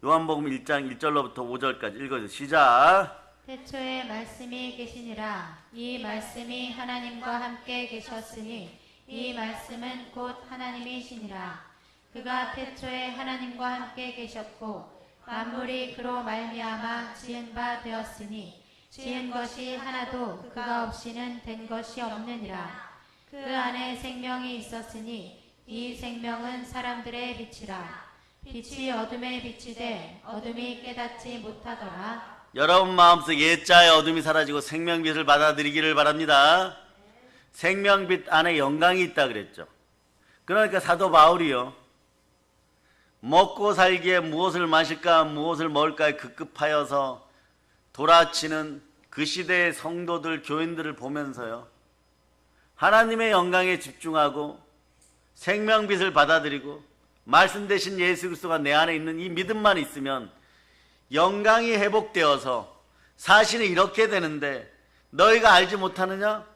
요한복음 1장 1절로부터 5절까지 읽어주세요. 시작. 태초에 말씀이 계시니라. 이 말씀이 하나님과 함께 계셨으니 이 말씀은 곧 하나님이시니라. 그가 태초에 하나님과 함께 계셨고 만물이 그로 말미암아 지은 바 되었으니 지은 것이 하나도 그가 없이는 된 것이 없느니라. 그 안에 생명이 있었으니 이 생명은 사람들의 빛이라. 빛이 어둠에 비치되 어둠이 깨닫지 못하더라. 여러분 마음속 옛자의 어둠이 사라지고 생명빛을 받아들이기를 바랍니다. 생명빛 안에 영광이 있다 그랬죠. 그러니까 사도 바울이요, 먹고 살기에 무엇을 마실까 무엇을 먹을까에 급급하여서 돌아치는 그 시대의 성도들, 교인들을 보면서요, 하나님의 영광에 집중하고 생명빛을 받아들이고 말씀 대신 예수 그리스도가 내 안에 있는 이 믿음만 있으면 영광이 회복되어서 사실은 이렇게 되는데 너희가 알지 못하느냐?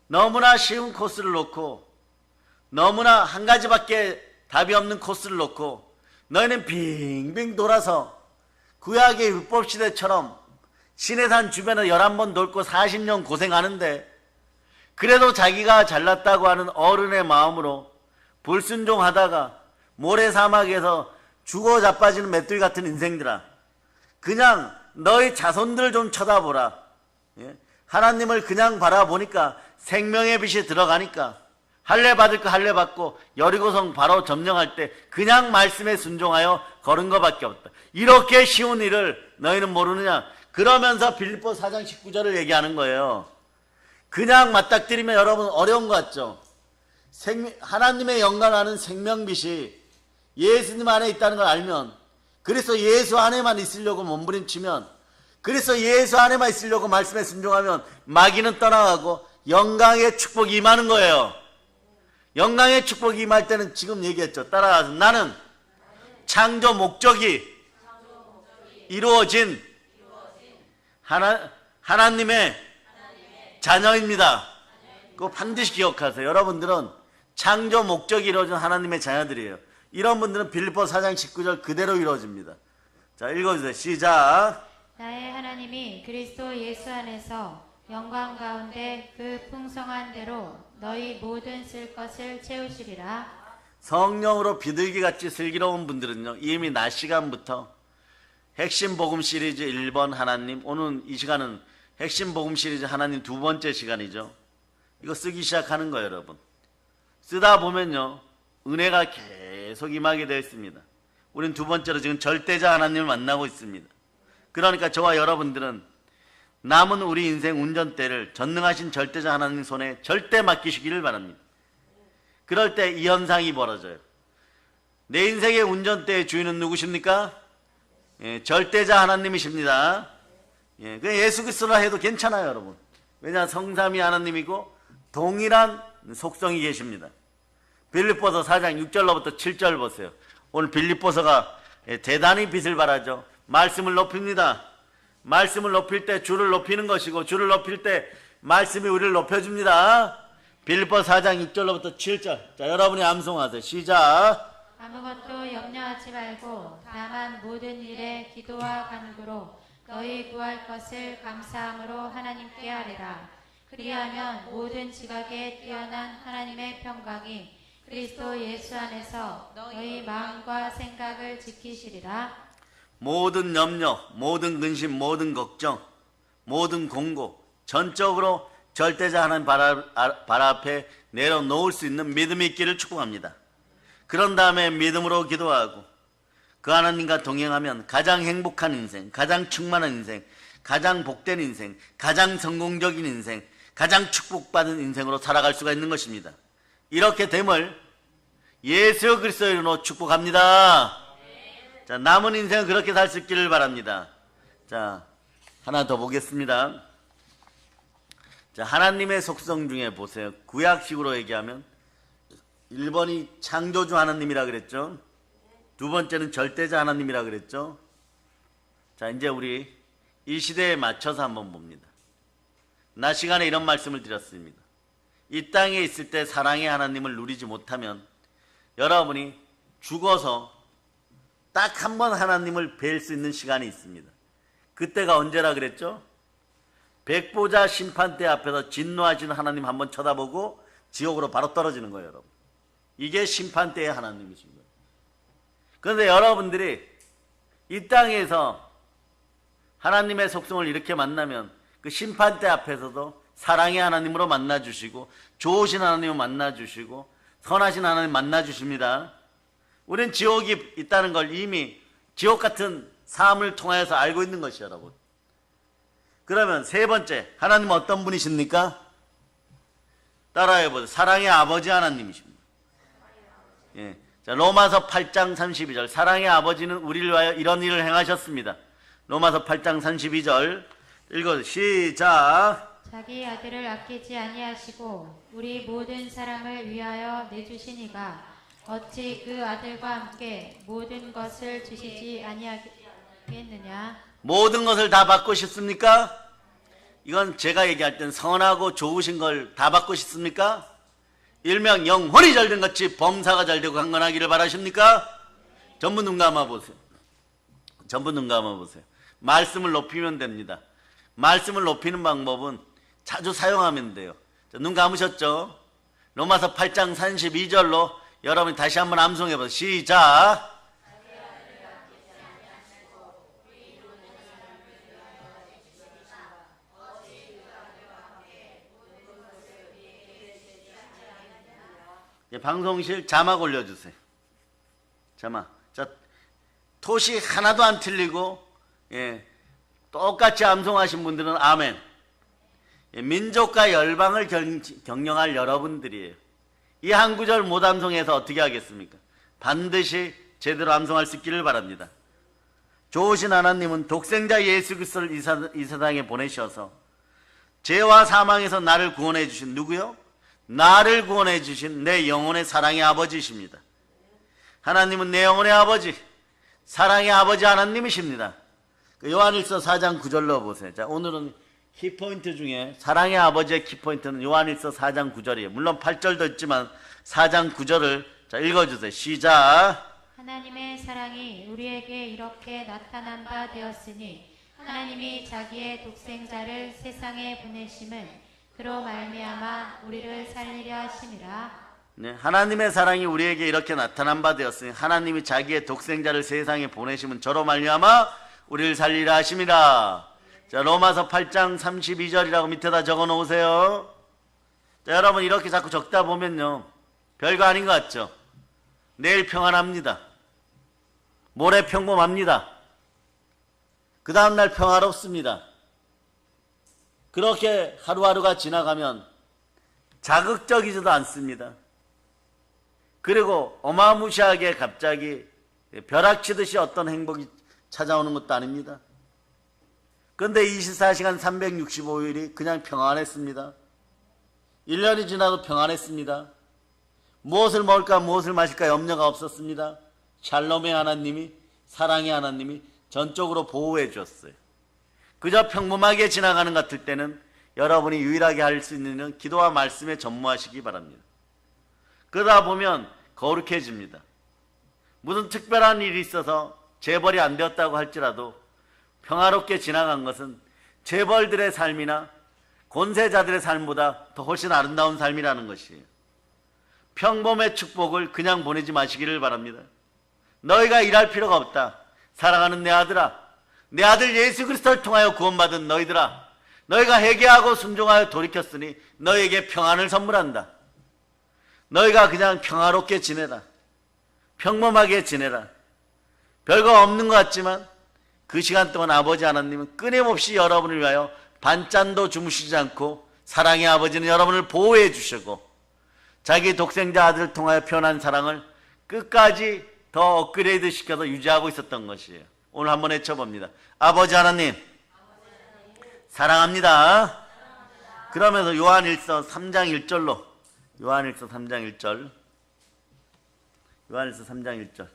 너무나 쉬운 코스를 놓고 너무나 한 가지밖에 답이 없는 코스를 놓고 너희는 빙빙 돌아서 구약의 율법시대처럼 시내산 주변을 11번 돌고 40년 고생하는데 그래도 자기가 잘났다고 하는 어른의 마음으로 불순종하다가 모래사막에서 죽어 자빠지는 메뚜기 같은 인생들아, 그냥 너희 자손들 좀 쳐다보라. 예? 하나님을 그냥 바라보니까 생명의 빛이 들어가니까 할례 받을 거 할례 받고 여리고성 바로 점령할 때 그냥 말씀에 순종하여 걸은 것밖에 없다. 이렇게 쉬운 일을 너희는 모르느냐? 그러면서 빌립보 4장 19절을 얘기하는 거예요. 그냥 맞닥뜨리면 여러분 어려운 것 같죠? 하나님의 영광하는 생명빛이 예수님 안에 있다는 걸 알면, 그래서 예수 안에만 있으려고 몸부림치면, 그래서 예수 안에만 있으려고 말씀에 순종하면 마귀는 떠나가고 영광의 축복이 임하는 거예요. 영광의 축복이 임할 때는 지금 얘기했죠. 따라가서 나는 창조 목적이 이루어진 하나님의 자녀입니다. 그거 반드시 기억하세요. 여러분들은 창조 목적이 이루어진 하나님의 자녀들이에요. 이런 분들은 빌립보 4장 19절 그대로 이루어집니다. 자, 읽어주세요. 시작. 나의 하나님이 그리스도 예수 안에서 영광 가운데 그 풍성한 대로 너희 모든 쓸 것을 채우시리라. 성령으로 비둘기같이 슬기로운 분들은요, 이미 낮 시간부터 핵심 복음 시리즈 1번 하나님, 오늘 이 시간은 핵심 복음 시리즈 하나님 두 번째 시간이죠. 이거 쓰기 시작하는 거예요, 여러분. 쓰다 보면요, 은혜가 계속 임하게 되어 있습니다. 우린 두 번째로 지금 절대자 하나님을 만나고 있습니다. 그러니까 저와 여러분들은 남은 우리 인생 운전대를 전능하신 절대자 하나님 손에 절대 맡기시기를 바랍니다. 그럴 때 이 현상이 벌어져요. 내 인생의 운전대의 주인은 누구십니까? 예, 절대자 하나님이십니다. 예, 그 예수 그리스도라 해도 괜찮아요, 여러분. 왜냐, 성삼위 하나님이고 동일한 속성이 계십니다. 빌립보서 4장 6절로부터 7절 보세요. 오늘 빌립보서가 대단히 빛을 발하죠. 말씀을 높입니다. 말씀을 높일 때 주를 높이는 것이고, 주를 높일 때 말씀이 우리를 높여줍니다. 빌립보 4장 6절로부터 7절. 자, 여러분이 암송하세요. 시작. 아무것도 염려하지 말고 다만 모든 일에 기도와 간구로 너희 구할 것을 감사함으로 하나님께 아뢰라. 그리하면 모든 지각에 뛰어난 하나님의 평강이 그리스도 예수 안에서 너희 마음과 생각을 지키시리라. 모든 염려, 모든 근심, 모든 걱정, 모든 공고 전적으로 절대자 하나님 발 앞에 내려놓을 수 있는 믿음이 있기를 축복합니다. 그런 다음에 믿음으로 기도하고 그 하나님과 동행하면 가장 행복한 인생, 가장 충만한 인생, 가장 복된 인생, 가장 성공적인 인생, 가장 축복받은 인생으로 살아갈 수가 있는 것입니다. 이렇게 됨을 예수 그리스도의 이름으로 축복합니다. 자, 남은 인생은 그렇게 살 수 있기를 바랍니다. 자, 하나 더 보겠습니다. 자, 하나님의 속성 중에 보세요. 구약식으로 얘기하면 1번이 창조주 하나님이라 그랬죠. 두 번째는 절대자 하나님이라 그랬죠. 자, 이제 우리 이 시대에 맞춰서 한번 봅니다. 낮 시간에 이런 말씀을 드렸습니다. 이 땅에 있을 때 사랑의 하나님을 누리지 못하면 여러분이 죽어서 딱 한 번 하나님을 뵐 수 있는 시간이 있습니다. 그때가 언제라 그랬죠? 백보자 심판대 앞에서 진노하시는 하나님 한번 쳐다보고 지옥으로 바로 떨어지는 거예요, 여러분. 이게 심판대의 하나님이신 거예요. 그런데 여러분들이 이 땅에서 하나님의 속성을 이렇게 만나면 그 심판대 앞에서도 사랑의 하나님으로 만나주시고 좋으신 하나님을 만나주시고 선하신 하나님 만나주십니다. 우리는 지옥이 있다는 걸 이미 지옥 같은 삶을 통해서 알고 있는 것이에요, 여러분. 그러면 세 번째, 하나님은 어떤 분이십니까? 따라해보세요. 사랑의 아버지 하나님이십니다. 예. 자, 로마서 8장 32절. 사랑의 아버지는 우리를 위하여 이런 일을 행하셨습니다. 로마서 8장 32절 읽어주세요. 시작. 자기 아들을 아끼지 아니하시고 우리 모든 사람을 위하여 내주시니가 어찌 그 아들과 함께 모든 것을 주시지 아니하겠느냐. 모든 것을 다 받고 싶습니까? 이건 제가 얘기할 땐 선하고 좋으신 걸 다 받고 싶습니까? 일명 영혼이 잘된 같이 범사가 잘되고 강건하기를 바라십니까? 전부 눈 감아보세요. 전부 눈 감아보세요. 말씀을 높이면 됩니다. 말씀을 높이는 방법은 자주 사용하면 돼요. 눈 감으셨죠? 로마서 8장 32절로 여러분이 다시 한번 암송해보세요. 시작. 방송실 자막 올려주세요. 자막. 자, 토시 하나도 안 틀리고, 예, 똑같이 암송하신 분들은 아멘. 예, 민족과 열방을 경영할 여러분들이에요. 이 한 구절 못 암송해서 어떻게 하겠습니까? 반드시 제대로 암송할 수 있기를 바랍니다. 좋으신 하나님은 독생자 예수 그리스도를 이 세상에 보내셔서 죄와 사망에서 나를 구원해 주신 누구요? 나를 구원해 주신 내 영혼의 사랑의 아버지이십니다. 하나님은 내 영혼의 아버지, 사랑의 아버지 하나님이십니다. 요한일서 4장 9절로 보세요. 자, 오늘은 키포인트 중에 사랑의 아버지의 키포인트는 요한일서 4장 9절이에요. 물론 8절도 있지만 4장 9절을 자, 읽어주세요. 시작. 하나님의 사랑이 우리에게 이렇게 나타난 바 되었으니 하나님이 자기의 독생자를 세상에 보내심을 그로 말미암아 우리를 살리려 하심이라. 네, 하나님의 사랑이 우리에게 이렇게 나타난 바 되었으니 하나님이 자기의 독생자를 세상에 보내심은 저로 말미암아 우리를 살리려 하심이라. 자, 로마서 8장 32절이라고 밑에다 적어 놓으세요. 자, 여러분 이렇게 자꾸 적다 보면요, 별거 아닌 것 같죠? 내일 평안합니다. 모레 평범합니다. 그 다음날 평화롭습니다. 그렇게 하루하루가 지나가면 자극적이지도 않습니다. 그리고 어마무시하게 갑자기 벼락치듯이 어떤 행복이 찾아오는 것도 아닙니다. 그런데 24시간 365일이 그냥 평안했습니다. 1년이 지나도 평안했습니다. 무엇을 먹을까 무엇을 마실까 염려가 없었습니다. 샬롬의 하나님이, 사랑의 하나님이 전적으로 보호해 주었어요. 그저 평범하게 지나가는 것 같을 때는 여러분이 유일하게 할 수 있는 일은 기도와 말씀에 전무하시기 바랍니다. 그러다 보면 거룩해집니다. 무슨 특별한 일이 있어서 재벌이 안 되었다고 할지라도 평화롭게 지나간 것은 재벌들의 삶이나 권세자들의 삶보다 더 훨씬 아름다운 삶이라는 것이에요. 평범의 축복을 그냥 보내지 마시기를 바랍니다. 너희가 일할 필요가 없다. 사랑하는 내 아들아, 내 아들 예수 그리스도를 통하여 구원받은 너희들아, 너희가 회개하고 순종하여 돌이켰으니 너희에게 평안을 선물한다. 너희가 그냥 평화롭게 지내라. 평범하게 지내라. 별거 없는 것 같지만 그 시간 동안 아버지 하나님은 끊임없이 여러분을 위하여 반짠도 주무시지 않고 사랑의 아버지는 여러분을 보호해 주시고 자기 독생자 아들을 통하여 표현한 사랑을 끝까지 더 업그레이드 시켜서 유지하고 있었던 것이에요. 오늘 한번 외쳐봅니다. 아버지 하나님 사랑합니다. 그러면서 요한일서 3장 1절로 요한일서 3장 1절 요한일서 3장 1절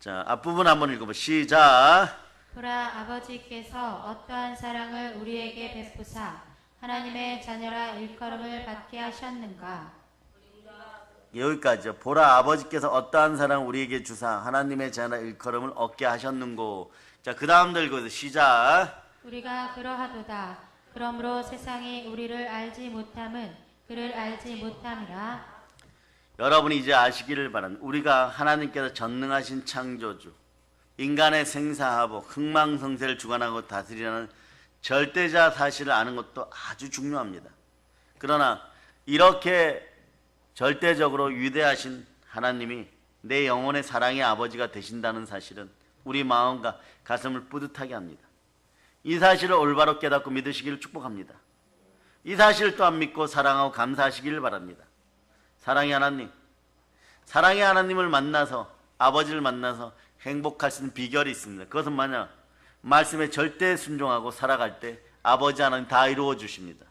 자 앞부분 한번 읽어보 시작. 보라 아버지께서 어떠한 사랑을 우리에게 베푸사 하나님의 자녀라 일컬음을 받게 하셨는가. 여기까지요. 보라 아버지께서 어떠한 사랑을 우리에게 주사 하나님의 자녀라 일컬음을 얻게 하셨는고. 자 그 다음 들고 시작. 우리가 그러하도다. 그러므로 세상이 우리를 알지 못함은 그를 알지 못함이라. 여러분이 이제 아시기를 바랍니다. 우리가 하나님께서 전능하신 창조주, 인간의 생사하복, 흥망성쇠를 주관하고 다스리라는 절대자 사실을 아는 것도 아주 중요합니다. 그러나 이렇게 절대적으로 위대하신 하나님이 내 영혼의 사랑의 아버지가 되신다는 사실은 우리 마음과 가슴을 뿌듯하게 합니다. 이 사실을 올바로 깨닫고 믿으시기를 축복합니다. 이 사실을 또한 믿고 사랑하고 감사하시기를 바랍니다. 사랑의 하나님, 사랑의 하나님을 만나서 아버지를 만나서 행복할 수 있는 비결이 있습니다. 그것은 뭐냐? 말씀에 절대 순종하고 살아갈 때 아버지 하나님 다 이루어 주십니다.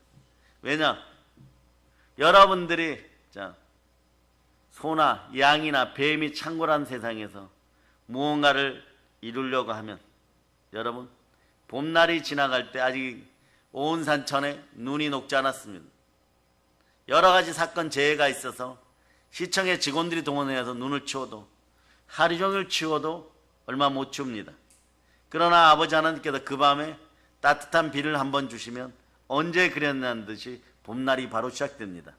왜냐? 여러분들이 소나 양이나 뱀이 창궐한 세상에서 무언가를 이루려고 하면 여러분 봄날이 지나갈 때 아직 온 산천에 눈이 녹지 않았습니다. 여러 가지 사건 재해가 있어서 시청의 직원들이 동원해서 눈을 치워도 하루 종일 치워도 얼마 못 치웁니다. 그러나 아버지 하나님께서 그 밤에 따뜻한 비를 한번 주시면 언제 그랬냐는 듯이 봄날이 바로 시작됩니다.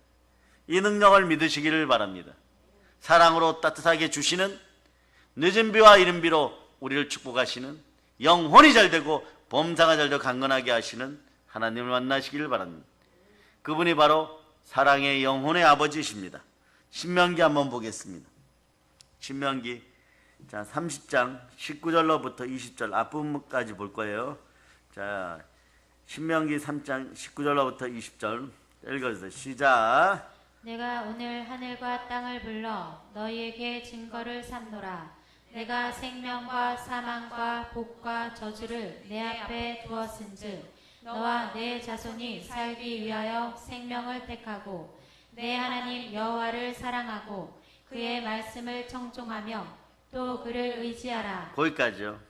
이 능력을 믿으시기를 바랍니다. 사랑으로 따뜻하게 주시는 늦은 비와 이른 비로 우리를 축복하시는 영혼이 잘되고 범사가 잘되고 강건하게 하시는 하나님을 만나시기를 바랍니다. 그분이 바로 사랑의 영혼의 아버지이십니다. 신명기 한번 보겠습니다. 신명기 30장 19절로부터 20절 앞부분까지 볼 거예요. 자, 신명기 3장 19절로부터 20절 읽어주세요. 시작. 내가 오늘 하늘과 땅을 불러 너희에게 증거를 삼노라. 내가 생명과 사망과 복과 저주를 내 앞에 두었은즉 너와 내 자손이 살기 위하여 생명을 택하고 내 하나님 여호와를 사랑하고 그의 말씀을 청종하며 또 그를 의지하라. 거기까지요.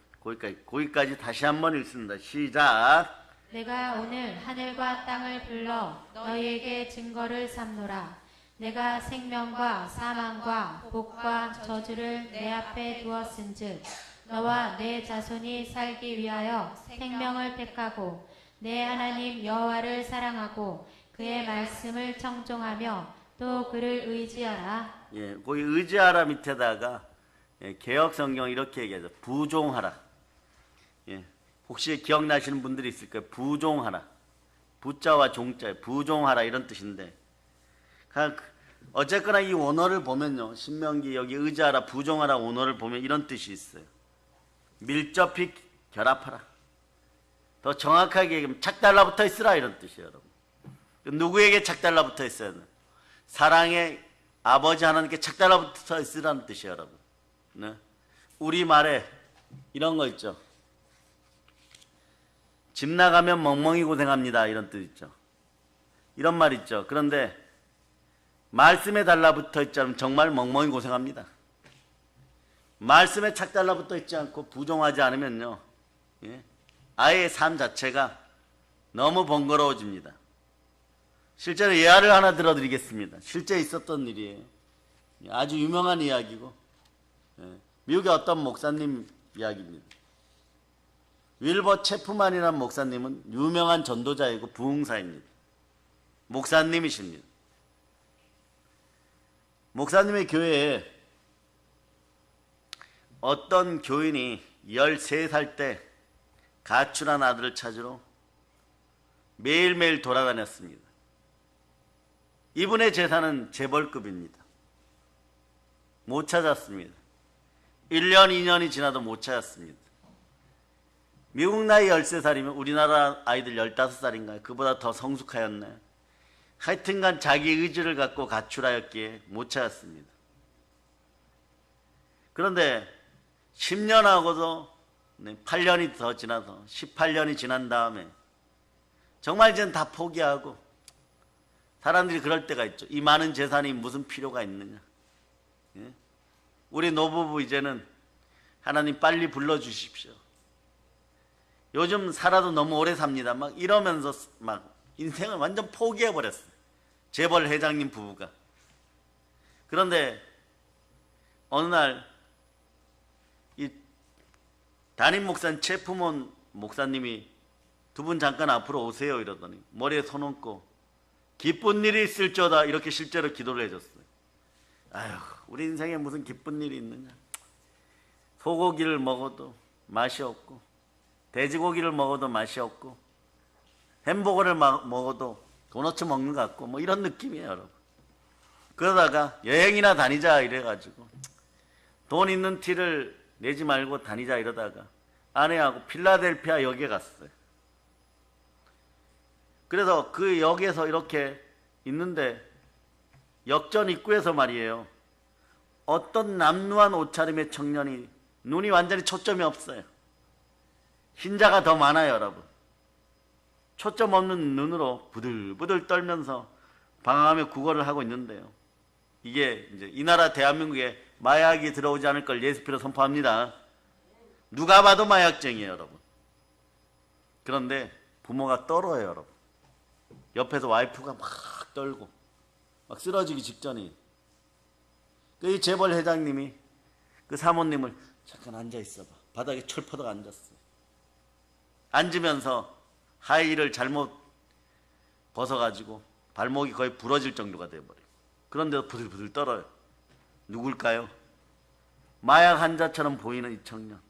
거기까지 다시 한번 읽습니다. 시작. 내가 오늘 하늘과 땅을 불러 너희에게 증거를 삼노라. 내가 생명과 사망과 복과 저주를 내 앞에 두었은즉 너와 내 자손이 살기 위하여 생명을 택하고 내 하나님 여호와를 사랑하고 그의 말씀을 청종하며 또 그를 의지하라. 예, 거기 의지하라 밑에다가 개역 성경 이렇게 얘기하죠. 부종하라. 예, 혹시 기억나시는 분들이 있을 거예요. 부종하라. 부자와 종자, 부종하라 이런 뜻인데, 어쨌거나 이 원어를 보면요, 신명기 여기 의지하라, 부종하라 원어를 보면 이런 뜻이 있어요. 밀접히 결합하라. 더 정확하게 얘기하면 착 달라붙어 있으라 이런 뜻이에요, 여러분. 누구에게 착 달라붙어 있어야 돼요? 사랑의 아버지 하나님께 착 달라붙어 있으라는 뜻이에요, 여러분. 네? 우리 말에 이런 거 있죠. 집 나가면 멍멍이 고생합니다 이런 뜻 있죠. 이런 말 있죠. 그런데 말씀에 달라붙어 있지 않으면 정말 멍멍이 고생합니다. 말씀에 착 달라붙어 있지 않고 부종하지 않으면요, 예? 아예 삶 자체가 너무 번거로워집니다. 실제로 예화를 하나 들어드리겠습니다. 실제 있었던 일이에요. 아주 유명한 이야기고, 미국의 어떤 목사님 이야기입니다. 윌버 체프만이라는 목사님은 유명한 전도자이고 부흥사입니다. 목사님이십니다. 목사님의 교회에 어떤 교인이 13살 때 가출한 아들을 찾으러 매일매일 돌아다녔습니다. 이분의 재산은 재벌급입니다. 못 찾았습니다. 1년, 2년이 지나도 못 찾았습니다. 미국 나이 13살이면 우리나라 아이들 15살인가요? 그보다 더 성숙하였나요? 하여튼간 자기 의지를 갖고 가출하였기에 못 찾았습니다. 그런데 10년하고도 8년이 더 지나서 18년이 지난 다음에 정말 이제는 다 포기하고, 사람들이 그럴 때가 있죠. 이 많은 재산이 무슨 필요가 있느냐. 우리 노부부 이제는 하나님 빨리 불러주십시오. 요즘 살아도 너무 오래 삽니다. 막 이러면서 막 인생을 완전 포기해버렸어요. 재벌 회장님 부부가. 그런데 어느 날 이 담임 목사님 체프몬 목사님이 두 분 잠깐 앞으로 오세요 이러더니 머리에 손 얹고 기쁜 일이 있을지어다 이렇게 실제로 기도를 해줬어요. 아휴, 우리 인생에 무슨 기쁜 일이 있느냐. 소고기를 먹어도 맛이 없고, 돼지고기를 먹어도 맛이 없고, 햄버거를 먹어도 도너츠 먹는 것 같고, 뭐 이런 느낌이에요, 여러분. 그러다가 여행이나 다니자 이래가지고 돈 있는 티를 내지 말고 다니자 이러다가 아내하고 필라델피아 역에 갔어요. 그래서 그 역에서 이렇게 있는데 역전 입구에서 말이에요, 어떤 남루한 옷차림의 청년이, 눈이 완전히 초점이 없어요. 흰자가 더 많아요, 여러분. 초점 없는 눈으로 부들부들 떨면서 방황하며 구걸을 하고 있는데요. 이게 이제 이 나라 대한민국에 마약이 들어오지 않을 걸 예수피로 선포합니다. 누가 봐도 마약쟁이에요, 여러분. 그런데 부모가 떨어요, 여러분. 옆에서 와이프가 막 떨고 막 쓰러지기 직전이. 이 재벌 회장님이 그 사모님을 잠깐 앉아 있어봐. 바닥에 철퍼덕 앉았어요. 앉으면서 하이힐을 잘못 벗어가지고 발목이 거의 부러질 정도가 돼버려요. 그런데도 부들부들 떨어요. 누굴까요? 마약 환자처럼 보이는 이 청년.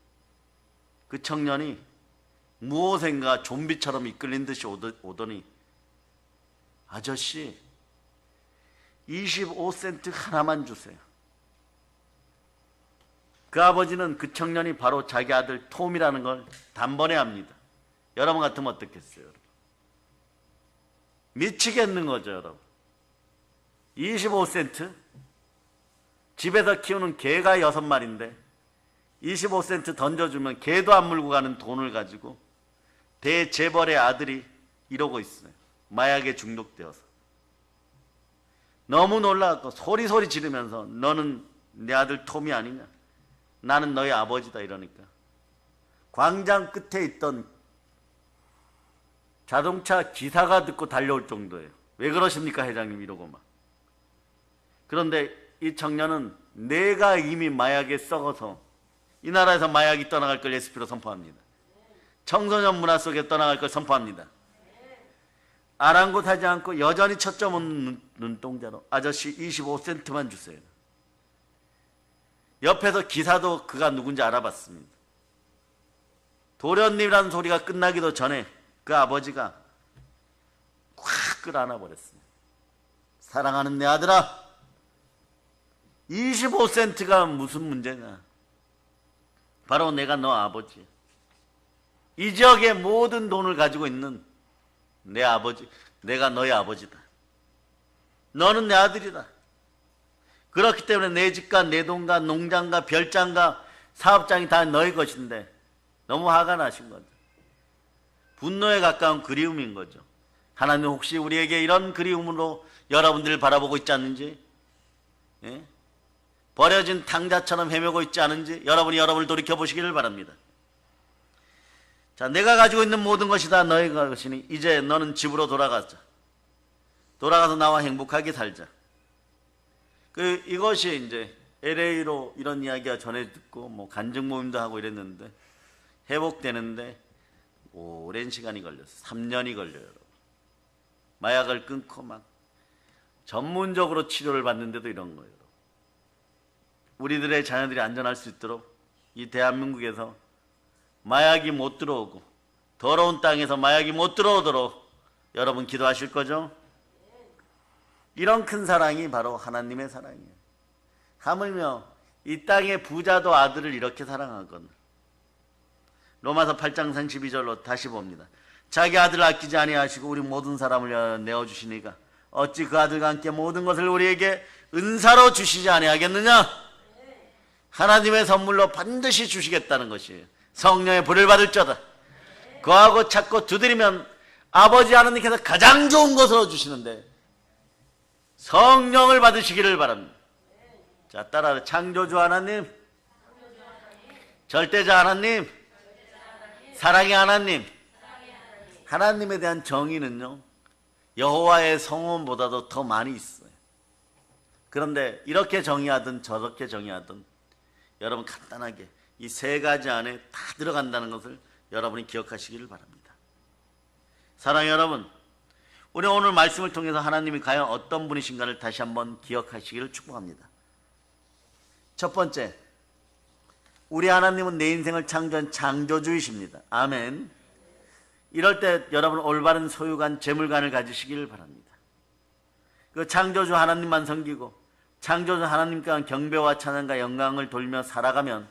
그 청년이 무엇인가 좀비처럼 이끌린 듯이 오더니, 아저씨 25센트 하나만 주세요. 그 아버지는 그 청년이 바로 자기 아들 톰이라는 걸 단번에 압니다. 여러분 같으면 어떻겠어요, 여러분? 미치겠는 거죠, 여러분. 25센트? 집에서 키우는 개가 6마리인데 25센트 던져주면 개도 안 물고 가는 돈을 가지고 대재벌의 아들이 이러고 있어요. 마약에 중독되어서. 너무 놀라서 소리소리 지르면서 너는 내 아들 톰이 아니냐, 나는 너의 아버지다 이러니까 광장 끝에 있던 자동차 기사가 듣고 달려올 정도예요. 왜 그러십니까 회장님 이러고 막. 그런데 이 청년은 내가 이미 마약에 썩어서 이 나라에서 마약이 떠나갈 걸 예수피로 선포합니다. 청소년 문화 속에 떠나갈 걸 선포합니다. 아랑곳하지 않고 여전히 초점 없는 눈동자로 아저씨 25센트만 주세요. 옆에서 기사도 그가 누군지 알아봤습니다. 도련님이라는 소리가 끝나기도 전에 그 아버지가 콱 끌어안아버렸습니다. 사랑하는 내 아들아, 25센트가 무슨 문제냐. 바로 내가 너 아버지야. 이 지역의 모든 돈을 가지고 있는 내 아버지, 내가 너의 아버지다. 너는 내 아들이다. 그렇기 때문에 내 집과 내 돈과 농장과 별장과 사업장이 다 너의 것인데 너무 화가 나신 거죠. 분노에 가까운 그리움인 거죠. 하나님 혹시 우리에게 이런 그리움으로 여러분들을 바라보고 있지 않는지, 예? 버려진 탕자처럼 헤매고 있지 않은지 여러분이 여러분을 돌이켜보시기를 바랍니다. 자, 내가 가지고 있는 모든 것이 다 너의 것이니 이제 너는 집으로 돌아가자. 돌아가서 나와 행복하게 살자. 이것이 이제 LA로 이런 이야기가 전해 듣고 뭐 간증 모임도 하고 이랬는데 회복되는데 오랜 시간이 걸렸어요. 3년이 걸려요. 마약을 끊고 막 전문적으로 치료를 받는데도 이런 거예요. 우리들의 자녀들이 안전할 수 있도록 이 대한민국에서 마약이 못 들어오고 더러운 땅에서 마약이 못 들어오도록 여러분 기도하실 거죠? 이런 큰 사랑이 바로 하나님의 사랑이에요. 하물며 이 땅의 부자도 아들을 이렇게 사랑하거든. 로마서 8장 32절로 다시 봅니다. 자기 아들을 아끼지 아니하시고 우리 모든 사람을 내어주시니까 어찌 그 아들과 함께 모든 것을 우리에게 은사로 주시지 아니하겠느냐? 하나님의 선물로 반드시 주시겠다는 것이에요. 성령의 불을 받을 자다. 거하고 찾고 두드리면 아버지 하나님께서 가장 좋은 것으로 주시는데 성령을 받으시기를 바랍니다. 자, 따라 창조주 하나님, 절대자 하나님, 사랑의 하나님. 하나님에 대한 정의는요, 여호와의 성원보다도 더 많이 있어요. 그런데 이렇게 정의하든 저렇게 정의하든 여러분 간단하게 이 세 가지 안에 다 들어간다는 것을 여러분이 기억하시기를 바랍니다. 사랑하는 여러분, 우리 오늘 말씀을 통해서 하나님이 과연 어떤 분이신가를 다시 한번 기억하시기를 축복합니다. 첫 번째, 우리 하나님은 내 인생을 창조한 창조주이십니다. 아멘. 이럴 때 여러분 올바른 소유관, 재물관을 가지시기를 바랍니다. 그 창조주 하나님만 섬기고 창조주 하나님께 경배와 찬양과 영광을 돌며 살아가면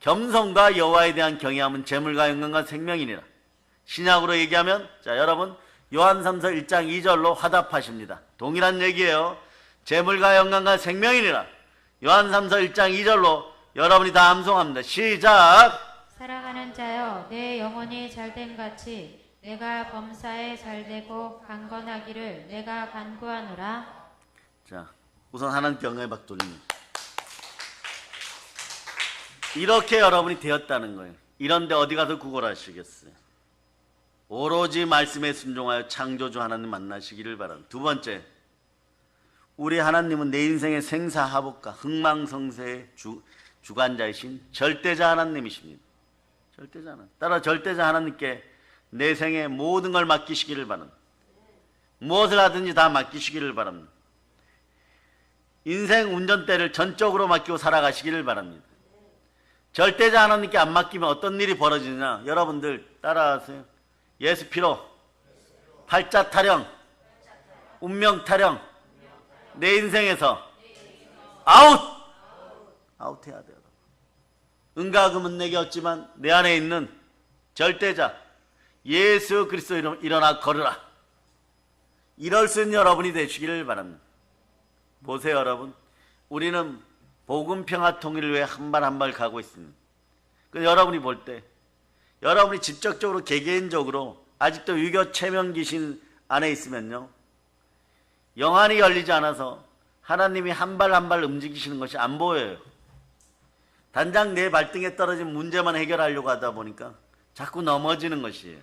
겸손과 여호와에 대한 경외함은 재물과 영광과 생명이니라. 신약으로 얘기하면 자 여러분 요한삼서 1장 2절로 화답하십니다. 동일한 얘기예요. 재물과 영광과 생명이니라. 요한삼서 1장 2절로 여러분이 다 암송합니다. 시작. 살아가는 자여 내 영혼이 잘됨 같이 내가 범사에 잘되고 강건하기를 내가 간구하노라. 자, 우선 하나님께 영광의 박 돌립니다. 이렇게 여러분이 되었다는 거예요. 이런데 어디 가서 구걸하시겠어요? 오로지 말씀에 순종하여 창조주 하나님 만나시기를 바랍니다. 두 번째, 우리 하나님은 내 인생의 생사하복과 흥망성쇠의 주관자이신 절대자 하나님이십니다. 절대자 하나님. 따라 절대자 하나님께 내 생의 모든 걸 맡기시기를 바랍니다. 무엇을 하든지 다 맡기시기를 바랍니다. 인생 운전대를 전적으로 맡기고 살아가시기를 바랍니다. 절대자 하나님께 안 맡기면 어떤 일이 벌어지느냐? 여러분들 따라하세요. 예수 피로, 팔자 타령, 운명 타령, 내 인생에서 아웃해야 돼요. 은과 금은 내게 없지만 내 안에 있는 절대자 예수 그리스도 이름 일어나 걸으라. 이럴 수 있는 여러분이 되시기를 바랍니다. 보세요 여러분, 우리는 복음 평화 통일을 위해 한 발 한 발 가고 있습니다. 그래서 여러분이 볼 때 여러분이 직접적으로 개개인적으로 아직도 유교 체면 귀신 안에 있으면요, 영안이 열리지 않아서 하나님이 한 발 한 발 움직이시는 것이 안 보여요. 단장 내 발등에 떨어진 문제만 해결하려고 하다 보니까 자꾸 넘어지는 것이에요.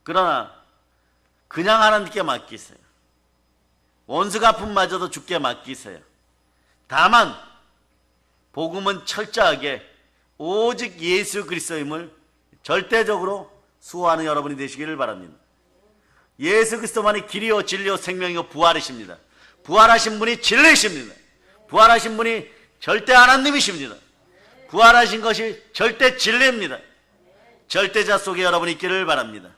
그러나 그냥 하나님께 맡기세요. 원수 갚음마저도 주께 맡기세요. 다만 복음은 철저하게 오직 예수 그리스도임을 절대적으로 수호하는 여러분이 되시기를 바랍니다. 예수 그리스도만이 길이요 진리요 생명이요 부활이십니다. 부활하신 분이 진리이십니다. 부활하신 분이 절대 하나님이십니다. 부활하신 것이 절대 진리입니다. 절대자 속에 여러분이 있기를 바랍니다.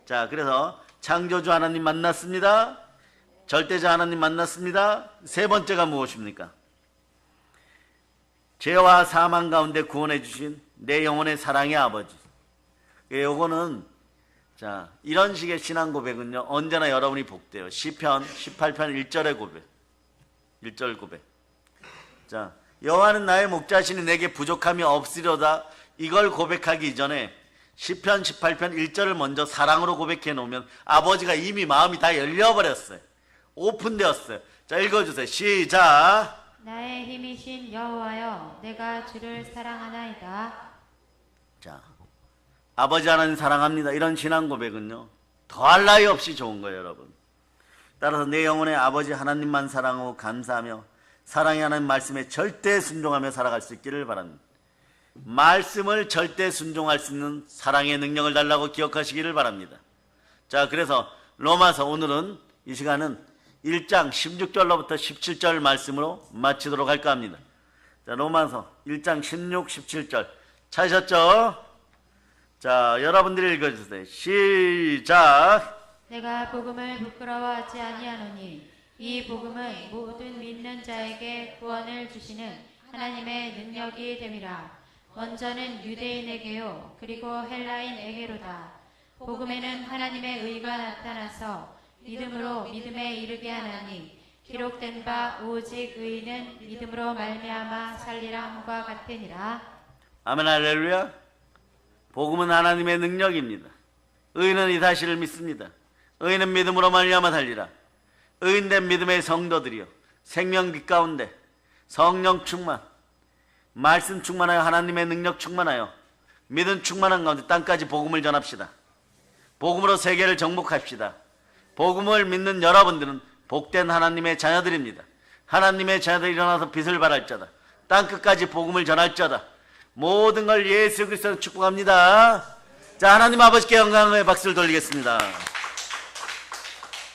자, 그래서 창조주 하나님 만났습니다. 절대자 하나님 만났습니다. 세 번째가 무엇입니까? 죄와 사망 가운데 구원해 주신 내 영혼의 사랑의 아버지. 요거는 자, 이런 식의 신앙 고백은요, 언제나 여러분이 복돼요. 시편 18편 1절의 고백. 1절 고백. 자, 여호와는 나의 목자시니 내게 부족함이 없으려다. 이걸 고백하기 이전에 시편 18편 1절을 먼저 사랑으로 고백해 놓으면 아버지가 이미 마음이 다 열려버렸어요. 오픈되었어요. 자, 읽어주세요. 시작. 나의 힘이신 여호와여 내가 주를 사랑하나이다. 자, 아버지 하나님 사랑합니다. 이런 신앙 고백은요, 더할 나위 없이 좋은 거예요, 여러분. 따라서 내 영혼의 아버지 하나님만 사랑하고 감사하며 사랑의 하나님 말씀에 절대 순종하며 살아갈 수 있기를 바랍니다. 말씀을 절대 순종할 수 있는 사랑의 능력을 달라고 기억하시기를 바랍니다. 자, 그래서 로마서 오늘은 이 시간은 1장 16절로부터 17절 말씀으로 마치도록 할까 합니다. 자, 로마서 1장 16, 17절 찾으셨죠? 자, 여러분들이 읽어주세요. 시작! 내가 복음을 부끄러워하지 아니하노니 이 복음은 모든 믿는 자에게 구원을 주시는 하나님의 능력이 됨이라. 먼저는 유대인에게요 그리고 헬라인에게로다. 복음에는 하나님의 의가 나타나서 믿음으로 믿음에 이르게 하나니 기록된 바 오직 의인은 믿음으로 말미암아 살리라 함과 같으니라. 아멘 할렐루야. 복음은 하나님의 능력입니다. 의인은 이 사실을 믿습니다. 의인은 믿음으로 말미암아 살리라. 의인된 믿음의 성도들이여, 생명빛 가운데 성령 충만, 말씀 충만하여 하나님의 능력 충만하여 믿음 충만한 가운데 땅까지 복음을 전합시다. 복음으로 세계를 정복합시다. 복음을 믿는 여러분들은 복된 하나님의 자녀들입니다. 하나님의 자녀들이 일어나서 빛을 발할 자다. 땅끝까지 복음을 전할 자다. 모든 걸 예수 그리스도로 축복합니다. 자, 하나님 아버지께 영광의 박수를 돌리겠습니다.